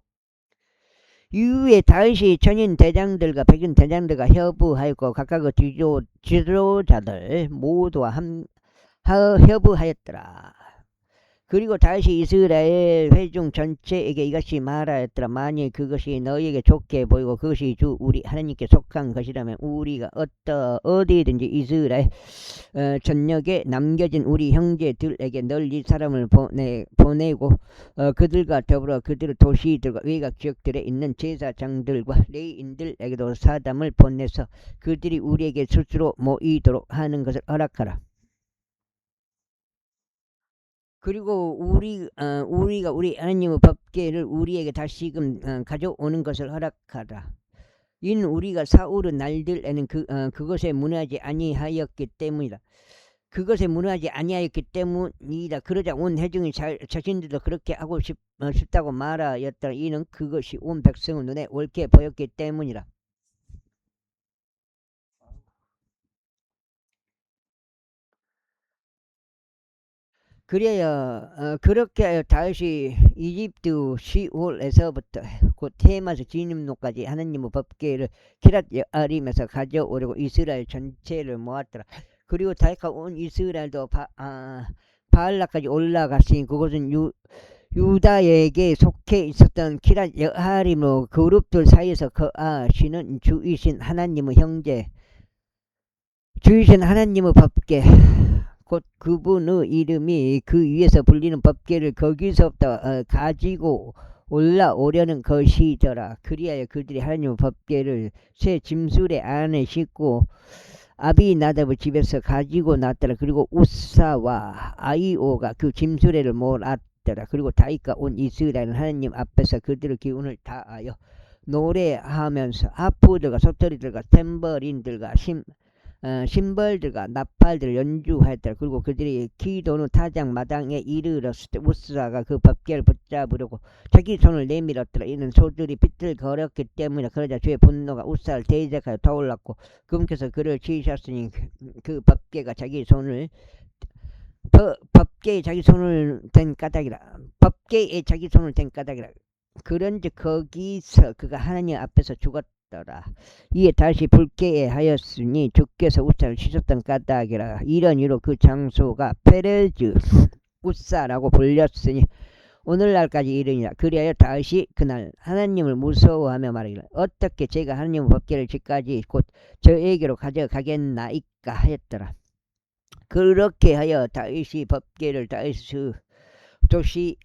A: 이후에 다윗이 전인 대장들과 백인 대장들과 협의하였고 각각의 지도자들 모두와 협의하였더라. 그리고 다윗이 이스라엘 회중 전체에게 이같이 말하였더라. 만일 그것이 너희에게 좋게 보이고 그것이 주 우리 하나님께 속한 것이라면 우리가 어디든지 이스라엘 전역에 남겨진 우리 형제들에게 널리 사람을 보내고 그들과 더불어 그들의 도시들과 외곽 지역들에 있는 제사장들과 레위인들에게도 사람을 보내서 그들이 우리에게 스스로 모이도록 하는 것을 허락하라. 그리고 우리가 우리 하나님의 법궤를 우리에게 다시금 가져오는 것을 허락하라. 이는 우리가 사울의 날들에는 그것에 무너하지 아니하였기 때문이다. 그것에 무너하지 아니하였기 때문이다. 그러자 온 회중이 자신들도 그렇게 하고 싶다고 말하였더라. 이는 그것이 온 백성의 눈에 옳게 보였기 때문이라. 그래야 그렇게 하여 다윗이 이집트 시올에서부터 곧 테마스 진입로까지 하나님의 법궤를 기랏 여아림에서 가져오려고 이스라엘 전체를 모았더라. 그리고 다윗과 온 이스라엘도 바알라까지 올라갔으니 그곳은 유다에게 속해 있었던 기랏 여아림의 그룹들 사이에서 거하시는 주이신 하나님의 형제 주이신 하나님의 법궤 곧 그분의 이름이 그 위에서 불리는 법궤를 거기서부터 가지고 올라오려는 것이더라. 그리하여 그들이 하나님의 법궤를 새 짐수레 안에 싣고 아비나답의 집에서 가지고 났더라. 그리고 우사와 아이오가 그 짐수레를 몰았더라. 그리고 다윗과 온 이스라엘은 하나님 앞에서 그들의 기운을 다하여 노래하면서 하프들과 소터리들과 탬버린들과 심벌들과 나팔들을 연주하였더라. 그리고 그들이 기도는 타작 마당에 이르렀을 때 우사가 그 법궤를 붙잡으려고 자기 손을 내밀었더라. 이는 소들이 비틀거렸기 때문이라. 그러자 주의 분노가 우사를 대적하여 타올랐고 그분께서 그를 치셨으니 그 법궤가 자기 손을 법궤에 자기 손을 댄 까닭이라. 법궤에 자기 손을 댄 까닭이라. 그런즉 거기서 그가 하나님 앞에서 죽었더라. 이에 다시 불쾌해 하였으니 주께서 우사를 치셨던 까닭이라. 이런 이유로 그 장소가 페레즈 우사라고 불렸으니 오늘날까지 이르니라. 그리하여 다윗이 그날 하나님을 무서워하며 말하기를 어떻게 제가 하나님의 법궤를 집까지 곧 저에게로 가져가겠나이까 하였더라. 그렇게 하여 다윗이 법궤를 다윗의 도시에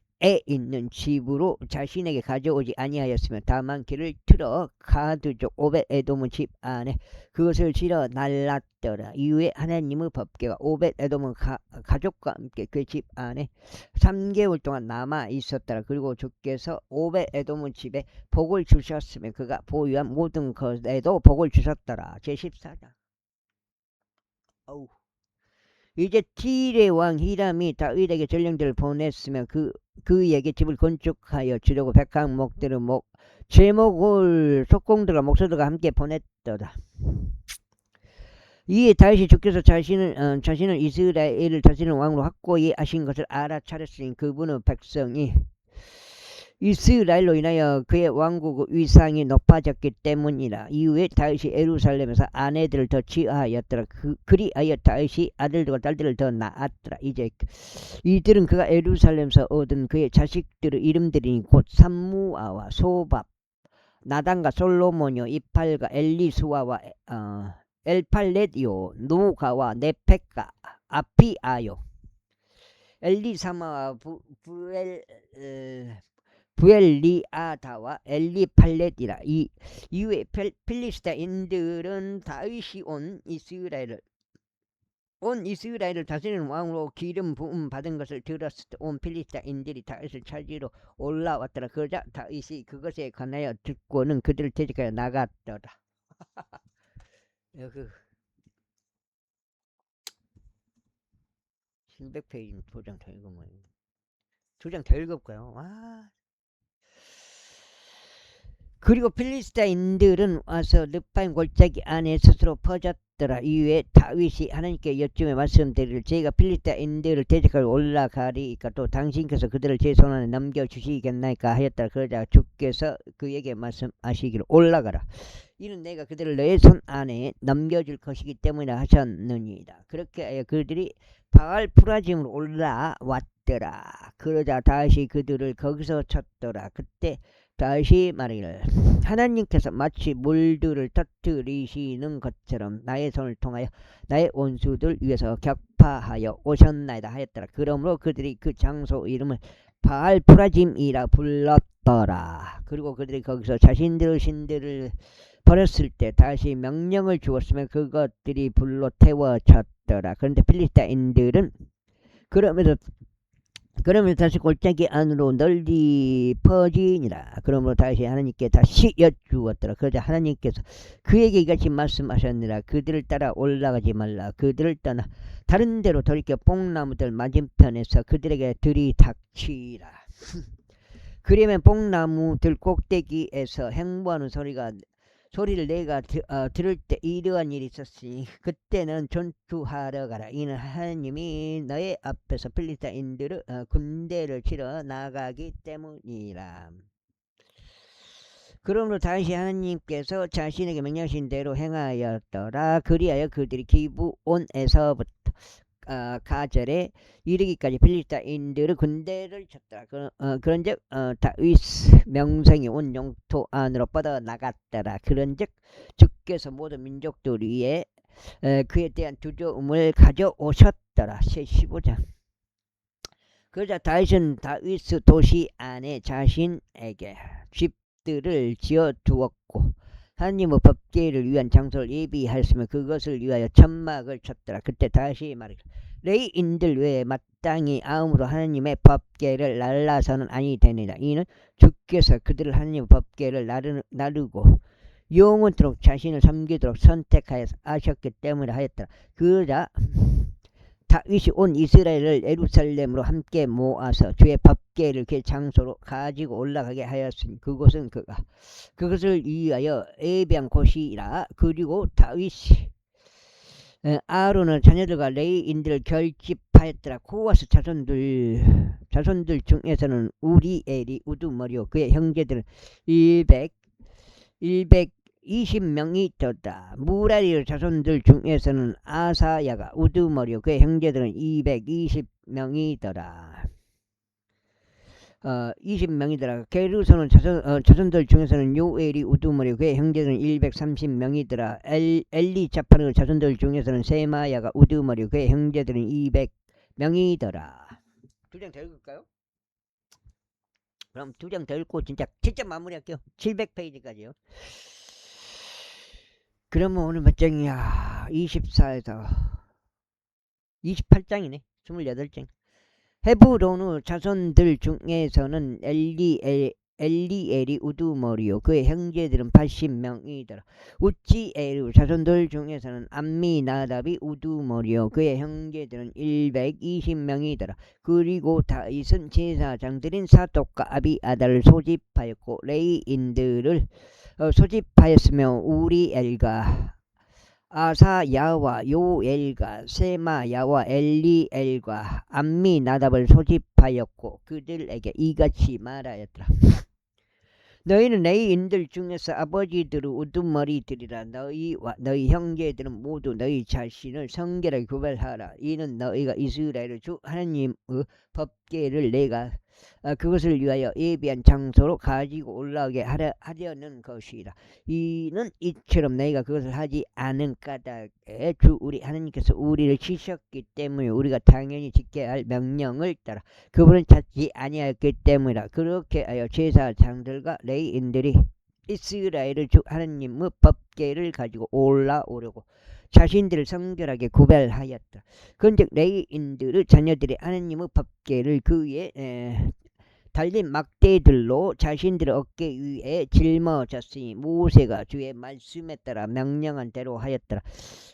A: 있는 집으로 자신에게 가져오지 아니하였으며 다만 길을 틀어 가드족 오벳에돔의 집 안에 그것을 실어 날랐더라. 이후에 하나님의 법궤가 오벳에돔의 가족과 함께 그 집 안에 3개월 동안 남아 있었더라. 그리고 주께서 오벳에돔의 집에 복을 주셨으며 그가 보유한 모든 것에도 복을 주셨더라. 제14장. 이제 티레 왕 히람이 다윗에게 전령들을 보냈으며 그에게 집을 건축하여 주려고 백항목들의 제목을 속공들과 목소들과 함께 보냈더라. 이에 다윗이 주께서 자신을 이스라엘을 다스리는 왕으로 확고히 하신 것을 알아차렸으니 그분의 백성이 이스라엘로 인하여 그의 왕국 위상이 높아졌기 때문이라. 이후에 다윗이 예루살렘에서 아내들을 더 취하였더라. 그리하여 다윗이 아들들과 딸들을 더 낳았더라. 이제 이들은 그가 예루살렘에서 얻은 그의 자식들의 이름들이니 곧 삼무아와 소밥, 나단과 솔로몬이요, 이팔과 엘리수아와 엘팔렛이요, 노가와 네펙과 아피아요, 엘리사마와 부엘리아다와 엘리팔렛이라. 이 이후에 필리스타인들은 다윗이 온 이스라엘을 다스리는 왕으로 기름 부음 받은 것을 들었을 때 온 필리스타인들이 다윗을 찾으러 올라왔더라. 그러자 다윗이 그것에 관하여 듣고는 그들을 대적하여 나갔더라. 그 700페이지 두 장 더 읽으면 두 장 더 읽을까요? 그리고 필리스타인들은 와서 르파임 골짜기 안에 스스로 퍼졌더라. 이후에 다윗이 하나님께 여쭈며 말씀드리를 제가 필리스타인들을 대적하러 올라가리이까 또 당신께서 그들을 제 손안에 넘겨주시겠나이까 하였더라. 그러자 주께서 그에게 말씀하시기를 올라가라. 이는 내가 그들을 너의 손 안에 넘겨줄 것이기 때문에 하셨느니라. 그렇게 하여 그들이 바알푸라짐으로 올라왔더라. 그러자 다시 그들을 거기서 쳤더라. 그때 다시 말이를 하나님께서 마치 물들을 터뜨리시는 것처럼 나의 손을 통하여 나의 원수들 위에서 격파하여 오셨나이다 하였더라. 그러므로 그들이 그 장소 이름을 바알푸라짐이라 불렀더라. 그리고 그들이 거기서 자신들의 신들을 버렸을 때 다시 명령을 주었으면 그것들이 불로 태워졌더라. 그런데 필리스타인들은 그러면서 다시 골짜기 안으로 널리 퍼지니라. 그러므로 다시 하나님께 다시 여쭈었더라. 그러자 하나님께서 그에게 이같이 말씀하셨느라. 그들을 따라 올라가지 말라. 그들을 떠나 다른 데로 돌이켜 뽕나무들 맞은편에서 그들에게 들이닥치라. 그러면 뽕나무들 꼭대기에서 행보하는 소리를 내가 들을 때 이러한 일이 있었으니 그때는 전투하러 가라. 이는 하나님이 너의 앞에서 필리스타인들의 군대를 치러 나가기 때문이라. 그러므로 다시 하나님께서 자신에게 명령하신 대로 행하였더라. 그리하여 그들이 기브온에서부터 가절에 이르기까지 필리스타인들의 군대를 쳤더라. 그런즉 다윗 명성이 온 영토 안으로 뻗어 나갔더라. 그런즉 주께서 모든 민족들 위에 그에 대한 두려움을 가져오셨더라. 제15장. 그러자 다윗은 다윗 도시 안에 자신에게 집들을 지어 두었고 하나님의 법궤를 위한 장소를 예비하였으며 그것을 위하여 천막을 쳤더라. 그때 다시 말이라. 레위인들 외에 마땅히 아무도 하나님의 법궤를 날라서는 아니 되니라. 이는 주께서 그들을 하나님의 법궤를 나르고 영원토록 자신을 섬기도록 선택하여 하셨기 때문에 하였더라. 그러자 다윗이 온 이스라엘을 예루살렘으로 함께 모아서 주의 법궤를 그 장소로 가지고 올라가게 하였으니 그곳은 그것을 위하여 예비한 곳이라. 그리고 다윗이 아론의 자녀들과 레위인들을 결집하였더라. 코아스 자손들 중에서는 우리엘이 우두머리요 그의 형제들은 220명이 있었다. 무라리 자손들 중에서는 아사야가 우두머리요 그의 형제들은 220명이더라. 20명이더라. 게르손은 자손들 중에서는 요엘이 우두머리요 그의 형제들은 130명이더라. 엘리차파는 자손들 중에서는 세마야가 우두머리요 그의 형제들은 200명이더라. 두 장 더 읽을까요? 그럼 두 장 더 읽고 진짜 마무리할게요. 700페이지까지요. 그러면 오늘 몇 장이야? 24에서 28장이네. 28장. 헤브론의 자손들 중에서는 엘리엘이 우두머리요 그의 형제들은 80명이더라. 우찌엘의 자손들 중에서는 암미나답이 우두머리요 그의 형제들은 120명이더라. 그리고 다윗은 제사장들인 사독과 아비아달을 소집하였고 레위인들을 소집하였으며 우리엘과 아사야와 요엘과 세마야와 엘리엘과 암미나답을 소집하였고 그들에게 이같이 말하였더라. 너희는 레위인들 중에서 아버지들의 우두머리들이라. 너희와 너희 형제들은 모두 너희 자신을 성결하게 구별하라. 이는 너희가 이스라엘의 주 하나님의 법궤를 내가 그것을 위하여 예비한 장소로 가지고 올라오게 하려는 것이라. 이는 이처럼 너희가 그것을 하지 않은 까닭에 주 우리 하나님께서 우리를 치셨기 때문에 우리가 당연히 지켜야 할 명령을 따라 그분은 찾지 아니하였기 때문이라. 그렇게 하여 제사장들과 레위인들이 이스라엘의 주 하나님의 법궤를 가지고 올라오려고 자신들을 성결하게 구별하였다. 그런즉 레위인들의 자녀들이 하나님의 법궤를 그 위에 달린 막대들로 자신들의 어깨 위에 짊어졌으니 모세가 주의 말씀에 따라 명령한 대로 하였더라.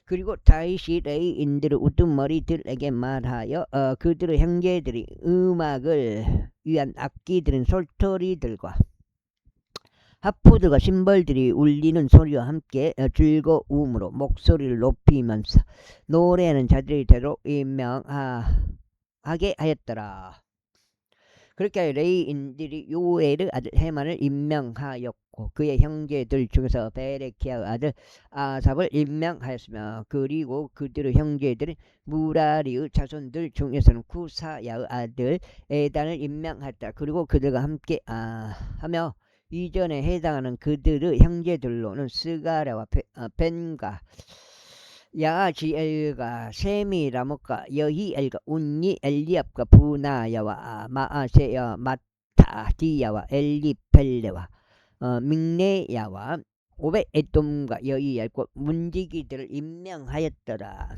A: 그리고 다윗이 레위인들의 우두머리들에게 말하여 그들의 형제들이 음악을 위한 악기들은 솔토리들과 하프들과 심벌들이 울리는 소리와 함께 즐거움으로 목소리를 높이면서 노래하는 자들이 되도록 임명하게 하였더라. 그렇게 하여 레위인들이 요엘의 아들 헤만을 임명하였고 그의 형제들 중에서 베레키야의 아들 아삽을 임명하였으며 그리고 그들의 형제들은 무라리의 자손들 중에서는 구사야의 아들 에단을 임명하였다. 그리고 그들과 함께 하며 이전에 해당하는 그들의 형제들로는 스가랴와 벤과 야지엘과 세미 라못과 여히엘과 운니 엘리압과 부나야와 마아세야 마타디야와 엘리펠레와 믹네야와 오벳에돔과 여히엘과 문지기들을 임명하였더라.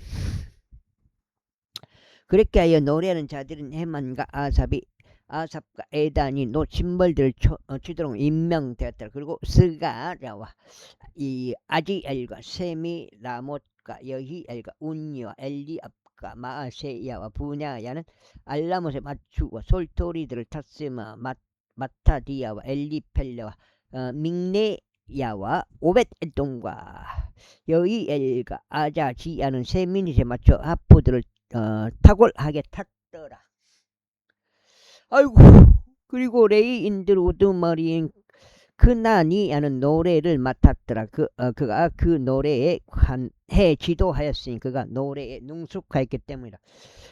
A: 그렇게 하여 노래하는 자들은 헤만과 아삽과 에단이 노침벌들을 추도록 임명되었더라. 그리고 스가랴와 이 아지엘과 세미 라못과 여히엘과 운니와 엘리압과 마아세야와 부냐야는 알라못의 마추와 솔토리들을 탔으며 마타디야와 엘리펠레와 믹네야와 오벳에돔과 여히엘과 아자지야는 세미닛에 맞춰 하프들을 탁월하게 탔더라. 아이고. 그리고 레위인들 우두머리인 크나니야는 노래를 맡았더라. 그가 그 노래에 해 지도하였으니 그가 노래에 능숙하였기 때문이다.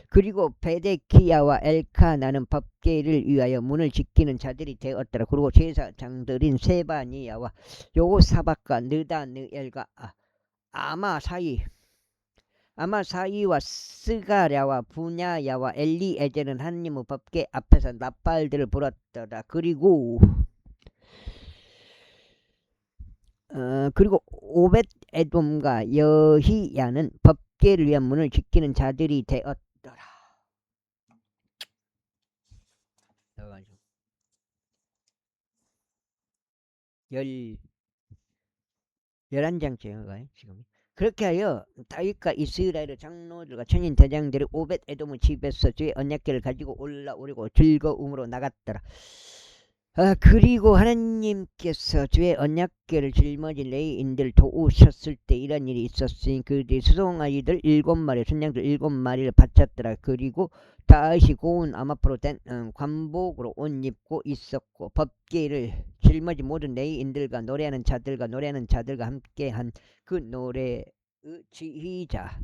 A: 그리고 베데키야와 엘카나는 법궤를 위하여 문을 지키는 자들이 되었더라. 그리고 제사장들인 세바니야와 요사박과 느다느엘과 아마사이와 스가랴와 부냐야와 엘리에제는 하나님의 법궤 앞에서 나팔들을 불었더라. 그리고 오벳에돔과 여히야는 법궤를 위한 문을 지키는 자들이 되었더라. 11장째인가요 지금? 그렇게 하여 다윗과 이스라엘의 장로들과 천인 대장들이 오벳에돔의 집에서 주의 언약궤를 가지고 올라오려고 즐거움으로 나갔더라. 그리고 하나님께서 주의 언약궤를 짊어진 레위인들을 도우셨을 때 이런 일이 있었으니 그들이 수송아지들 7마리 순양들 7마리를 바쳤더라. 그리고 다윗이 고운 암압으로 된 관복으로 옷 입고 있었고 법궤를 짊어진 모든 레위인들과 노래하는 자들과 함께한 그 노래의 지휘자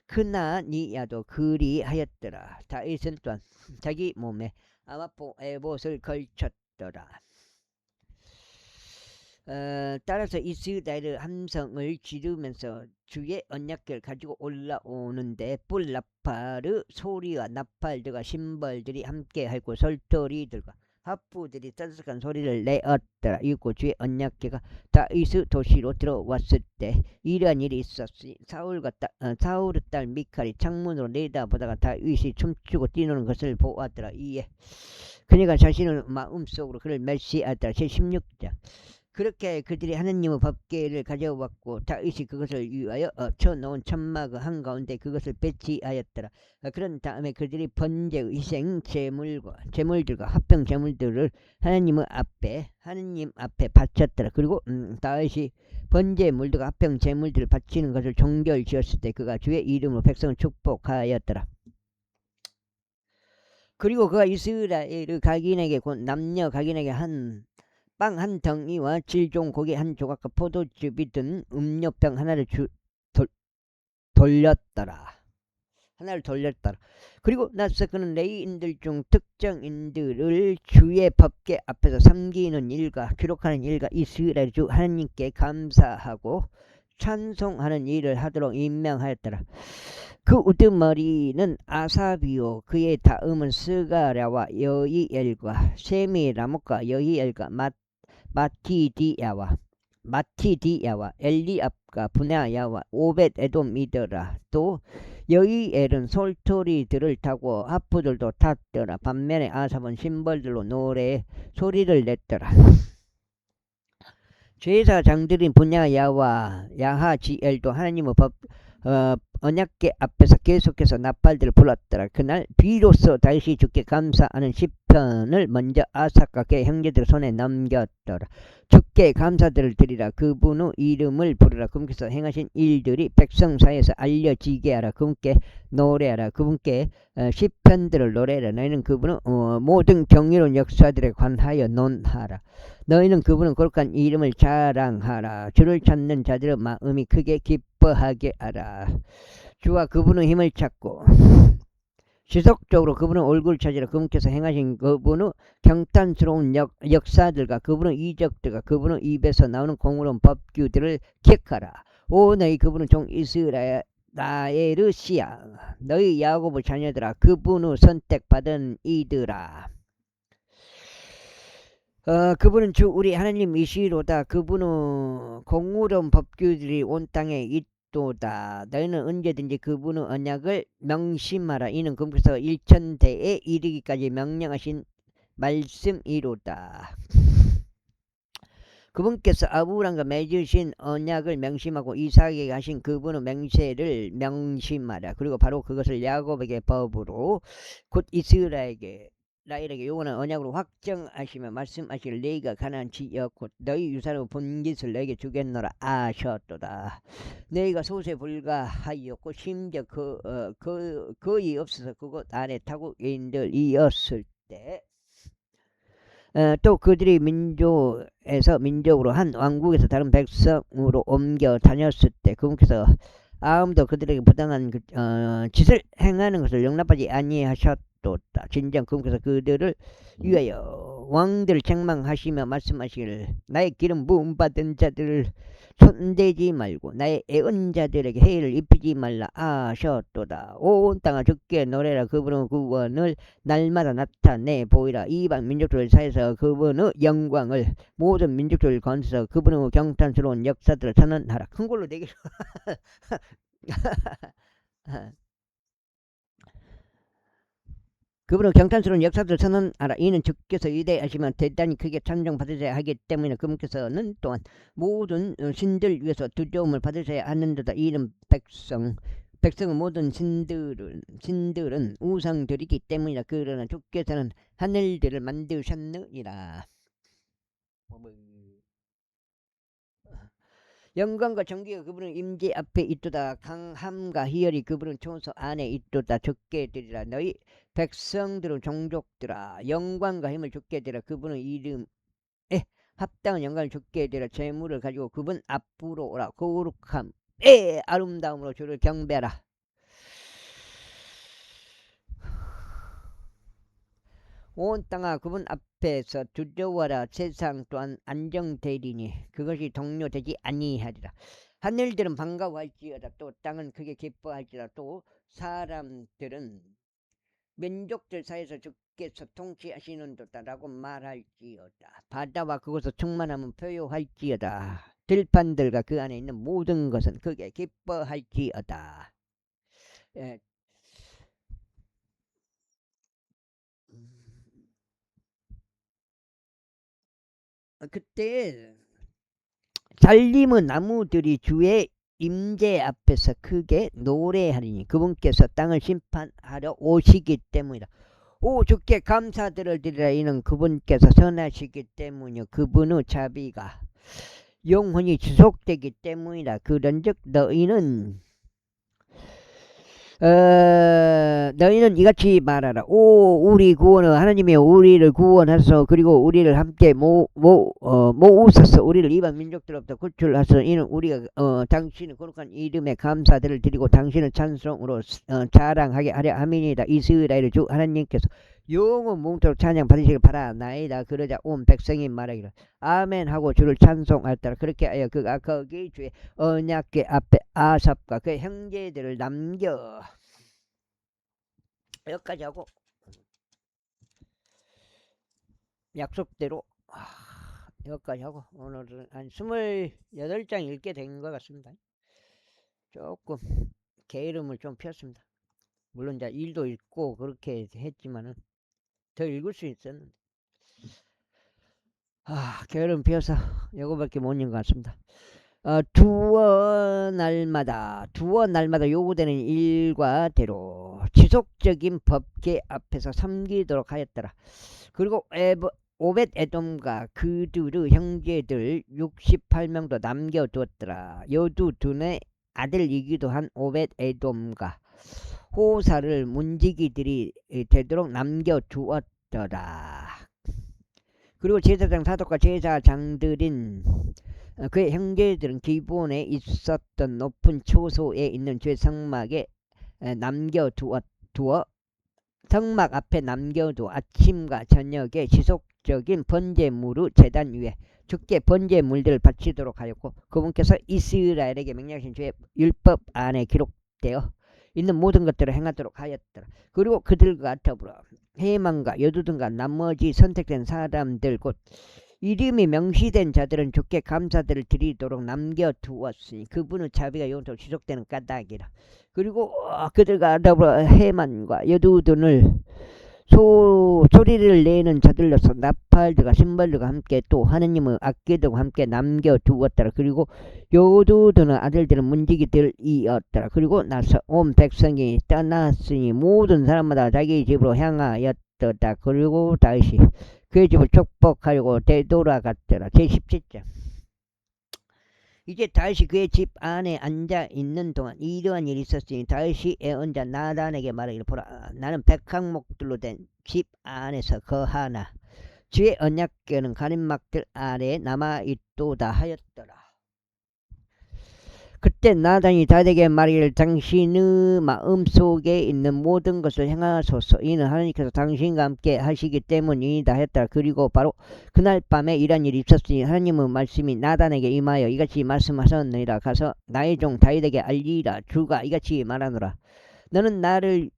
A: 크나니야도 그리하였더라. 다윗은 또한 자기 몸에 암압보 에봇을 걸쳤더라. 따라서 이스라엘의 함성을 지르면서 주의 언약궤를 가지고 올라오는데 뿔나팔의 소리와 나팔들과 심벌들이 함께하고 솔토리들과 하프들이 떠들썩한 소리를 내었더라. 이고 주의 언약궤가 다윗의 도시로 들어왔을 때 이러한 일이 있었으니 사울의 딸 미칼이 창문으로 내다보다가 다윗이 춤추고 뛰노는 것을 보았더라. 이에 그녀가 자신의 마음속으로 그를 멸시하더라. 제16장 그렇게 그들이 하느님의 법궤를 가져왔고 다윗이 그것을 위하여 쳐놓은 천막 한가운데 그것을 배치하였더라. 그런 다음에 그들이 번제 희생 제물들과 합병 제물들을 하느님 앞에 바쳤더라. 그리고 다윗이 번제 물들과 합병 제물들을 바치는 것을 종결지었을 때 그가 주의 이름으로 백성을 축복하였더라. 그리고 그가 이스라엘 각인에게 곧 남녀 각인에게 빵 한 덩이와 7종 고기 한 조각과 포도즙이 든 음료병 하나를 돌렸더라. 그리고 나서 그는 레위인들 중 특정인들을 주의 법궤 앞에서 섬기는 일과 기록하는 일과 이스라엘 주 하나님께 감사하고 찬송하는 일을 하도록 임명하였더라. 그 우두머리는 아사비요, 그의 다음은 스가랴와 여이엘과 세미라목과 여이엘과 마티디야와 엘리압과 분야야와 오벳에돔이더라. 또 여이엘은 솔토리들을 타고 하프들도 탔더라. 반면에 아삽은 심벌들로 노래 소리를 냈더라. 제사장들인 분야야와 야하지엘도 하나님의 언약궤 앞에서 계속해서 나팔들을 불었더라. 그날 비로소 다시 주께 감사하는 시편을 먼저 아삭과 그의 형제들 손에 넘겼더라. 주께 감사들을 드리라. 그분의 이름을 부르라. 그분께서 행하신 일들이 백성 사이에서 알려지게 하라. 그분께 노래하라. 그분께 시편들을 노래하라. 너희는 그분의 모든 경이로운 역사들에 관하여 논하라. 너희는 그분의 거룩한 이름을 자랑하라. 주를 찾는 자들의 마음이 크게 기뻐하게 하라. 주와 그분의 힘을 찾고 지속적으로 그분의 얼굴을 찾으라. 그분께서 행하신 그분의 경탄스러운 역사들과 그분의 이적들과 그분의 입에서 나오는 공의로운 법규들을 기억하라. 오 너희 그분의 종 이스라엘 나의 씨야, 너희 야곱의 자녀들아, 그분의 선택받은 이들아. 그분은 주 우리 하나님이시로다. 그분의 공의로운 법규들이 온 땅에 있도다. 너희는 언제든지 그분의 언약을 명심하라. 이는 그분께서 1000대에 이르기까지 명령하신 말씀이로다. 그분께서 아브라함과 맺으신 언약을 명심하고 이삭에게 하신 그분의 맹세를 명심하라. 그리고 바로 그것을 야곱에게 법으로 곧 이스라엘에게 요구하는 언약으로 확정하시며 말씀하시길 너희가 가나안 지역 곧 너희 유산의 본깃을 너희에게 주겠노라 아셨도다. 너희가 소세 불가하였고 심지어 거의 없어서 그곳 안에 타국인들이었을 때 또 그들이 민족으로 한 왕국에서 다른 백성으로 옮겨 다녔을 때 그분께서 아무도 그들에게 부당한 짓을 행하는 것을 용납하지 아니하셨도다. 진정 그분께서 그들을 위하여 왕들을 책망하시며 말씀하시기를 나의 기름 부음 받은 자들을 손대지 말고 나의 애언자들에게 해를 입히지 말라 하셨도다. 온 땅아 주께 노래라. 그분의 구원을 날마다 나타내 보이라. 이방 민족들 사이에서 그분의 영광을 모든 민족들 건서 그분의 경탄스러운 역사들을 선언하라. 큰 걸로 내기로 그분의 경탄스러운 역사들을 선언하라. 이는 주께서 위대하시면 대단히 크게 찬송받으셔야 하기 때문에 그분께서는 또한 모든 신들 위해서 두려움을 받으셔야 하는도다. 이는 백성의 모든 신들은 우상들이기 때문이라. 그러나 주께서는 하늘들을 만드셨느니라. 영광과 정기가 그분의 임재 앞에 있도다. 강함과 희열이 그분의 초소 안에 있도다. 주께 드리라. 너희 백성들은 종족들아 영광과 힘을 주께 드리라. 그분의 이름에 합당한 영광을 주께 드리라. 재물을 가지고 그분 앞으로 오라. 거룩함에 아름다움으로 주를 경배하라. 온 땅아 그분 앞에서 두려워라. 세상 또한 안정되리니 그것이 동료되지 아니하리라. 하늘들은 반가워할지어다. 또 땅은 크게 기뻐할지어다. 또 사람들은 민족들 사이에서 주께서 통치하시는도다라고 말할지어다. 바다와 그곳을 충만하면 표효할지어다. 들판들과 그 안에 있는 모든 것은 크게 기뻐할지어다. 예. 그때 잘림은 나무들이 주의 임재 앞에서 크게 노래하리니 그분께서 땅을 심판하러 오시기 때문이다. 오 주께 감사들을 드리라. 이는 그분께서 선하시기 때문이요 그분의 자비가 영원히 지속되기 때문이다. 그런즉 너희는 이같이 말하라. 오 우리 구원은 하나님이 우리를 구원하소. 그리고 우리를 함께 모으소서. 우리를 이방 민족들로부터 구출하소서. 이는 우리가 당신의 거룩한 이름에 감사들을 드리고 당신의 찬송으로 자랑하게 하려 함이니이다. 이스라엘의 주 하나님께서 영원 몽토록 찬양 받으시길 바라나이다. 그러자 온 백성이 말하기를 아멘 하고 주를 찬송하였더라. 그렇게 하여 그가 거기 주의 언약궤 앞에 아삽과 그 형제들을 남겨 여기까지 하고 약속대로 여기까지 하고 오늘은 한 28장 읽게 된 것 같습니다. 조금 게으름을 좀 폈습니다. 물론 이제 일도 읽고 그렇게 했지만은 더 읽을 수 있었는데 게으름 피워서 요거밖에 못 읽은 것 같습니다. 두어 날마다 요구되는 일과대로 지속적인 법계 앞에서 섬기도록 하였더라. 그리고 오벳 에돔과 그들의 형제들 68명도 남겨두었더라. 여두둔의 아들이기도 한 오벳 에돔과 호사를 문지기들이 되도록 남겨두었더라. 그리고 제사장 사독과 제사장들인 그의 형제들은 기본에 있었던 높은 초소에 있는 죄 성막에 남겨두어 성막 앞에 남겨두어 아침과 저녁에 지속적인 번제물의 제단 위에 주께 번제물들을 바치도록 하였고 그분께서 이스라엘에게 명령하신 죄의 율법 안에 기록되어 있는 모든 것들을 행하도록 하였더라. 그리고 그들과 더불어 해만과 여두둔과 나머지 선택된 사람들 곧 이름이 명시된 자들은 주께 감사들을 드리도록 남겨두었으니 그분의 자비가 영원토록 지속되는 까닭이라. 그리고 그들과 더불어 해만과 여두둔을 소리를 내는 자들로서 나팔들과 심벌들과 함께 또 하느님의 악기들과 함께 남겨두었더라. 그리고 여두둔의 아들들은 문지기들이었더라. 그리고 나서 온 백성이 떠났으니 모든 사람마다 자기 집으로 향하였더라. 그리고 다시 그의 집을 축복하려고 되돌아갔더라. 제17장. 이제 다시 그의 집 안에 앉아 있는 동안 이러한 일이 있었으니 다시 애언자 나단에게 말하기를 보라 나는 백항목들로 된 집 안에서 거하나 주의 언약궤는 가림막들 아래에 남아있도다 하였더라. 그때 나단이 다윗에게 말하기를 당신의 마음속에 있는 모든 것을 행하소서. 이는 하나님께서 당신과 함께 하시기 때문이다 했더라. 그리고 바로 그날 밤에 이런 일이 있었으니 하나님의 말씀이 나단에게 임하여 이같이 말씀하셨느니라. 가서 나의 종 다윗에게 알리라. 주가 이같이 말하노라. 너는 나를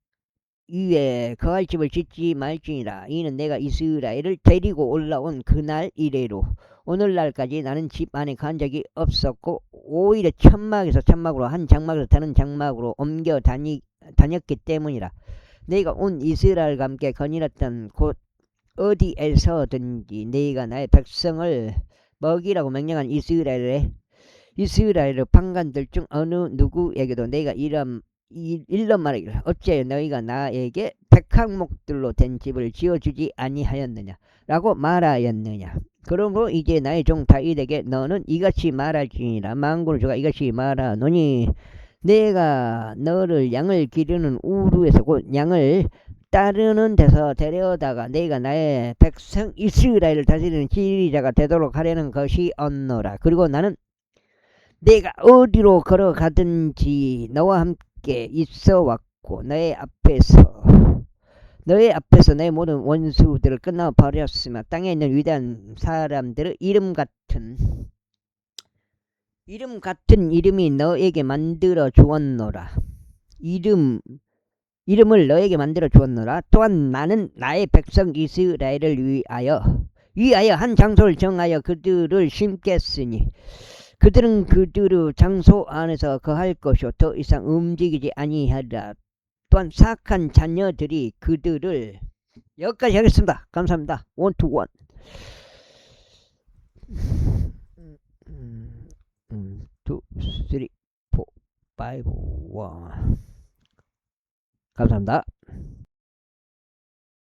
A: 위에 거할 집을 짓지 말지니라. 이는 내가 이스라엘을 데리고 올라온 그날 이래로 오늘날까지 나는 집 안에 간 적이 없었고 오히려 천막에서 천막으로 한 장막에서 다른 장막으로 옮겨 다녔기 때문이라. 내가 온 이스라엘과 함께 거닐었던 곳 어디에서든지 내가 나의 백성을 먹이라고 명령한 이스라엘의 방관들 중 어느 누구에게도 내가 일러 말하기를 어찌하여 너희가 나에게 백항목들로 된 집을 지어주지 아니하였느냐 라고 말하였느냐. 그러므로 이제 나의 종 다윗에게 너는 이같이 말할지니라. 만군의 주가 이같이 말하노니 내가 너를 양을 기르는 우루에서 곧 양을 따르는 데서 데려다가 내가 나의 백성 이스라엘을 다스리는 지리자가 되도록 하려는 것이었노라. 그리고 나는 내가 어디로 걸어가든지 너와 함께 있어 왔고 너의 앞에서 내 모든 원수들을 끝나버렸으며 땅에 있는 위대한 사람들의 이름 같은 이름이 너에게 만들어 주었노라. 이름을 너에게 만들어 주었노라. 또한 나는 나의 백성 이스라엘을 위하여 한 장소를 정하여 그들을 심겠으니 그들은 그들의 장소 안에서 거할 것이요 더 이상 움직이지 아니하리라. 또한 사악한 자녀들이 그들을 여기까지 하겠습니다. 감사합니다. 1-1. 2, 3, 4, 5, 1. 감사합니다.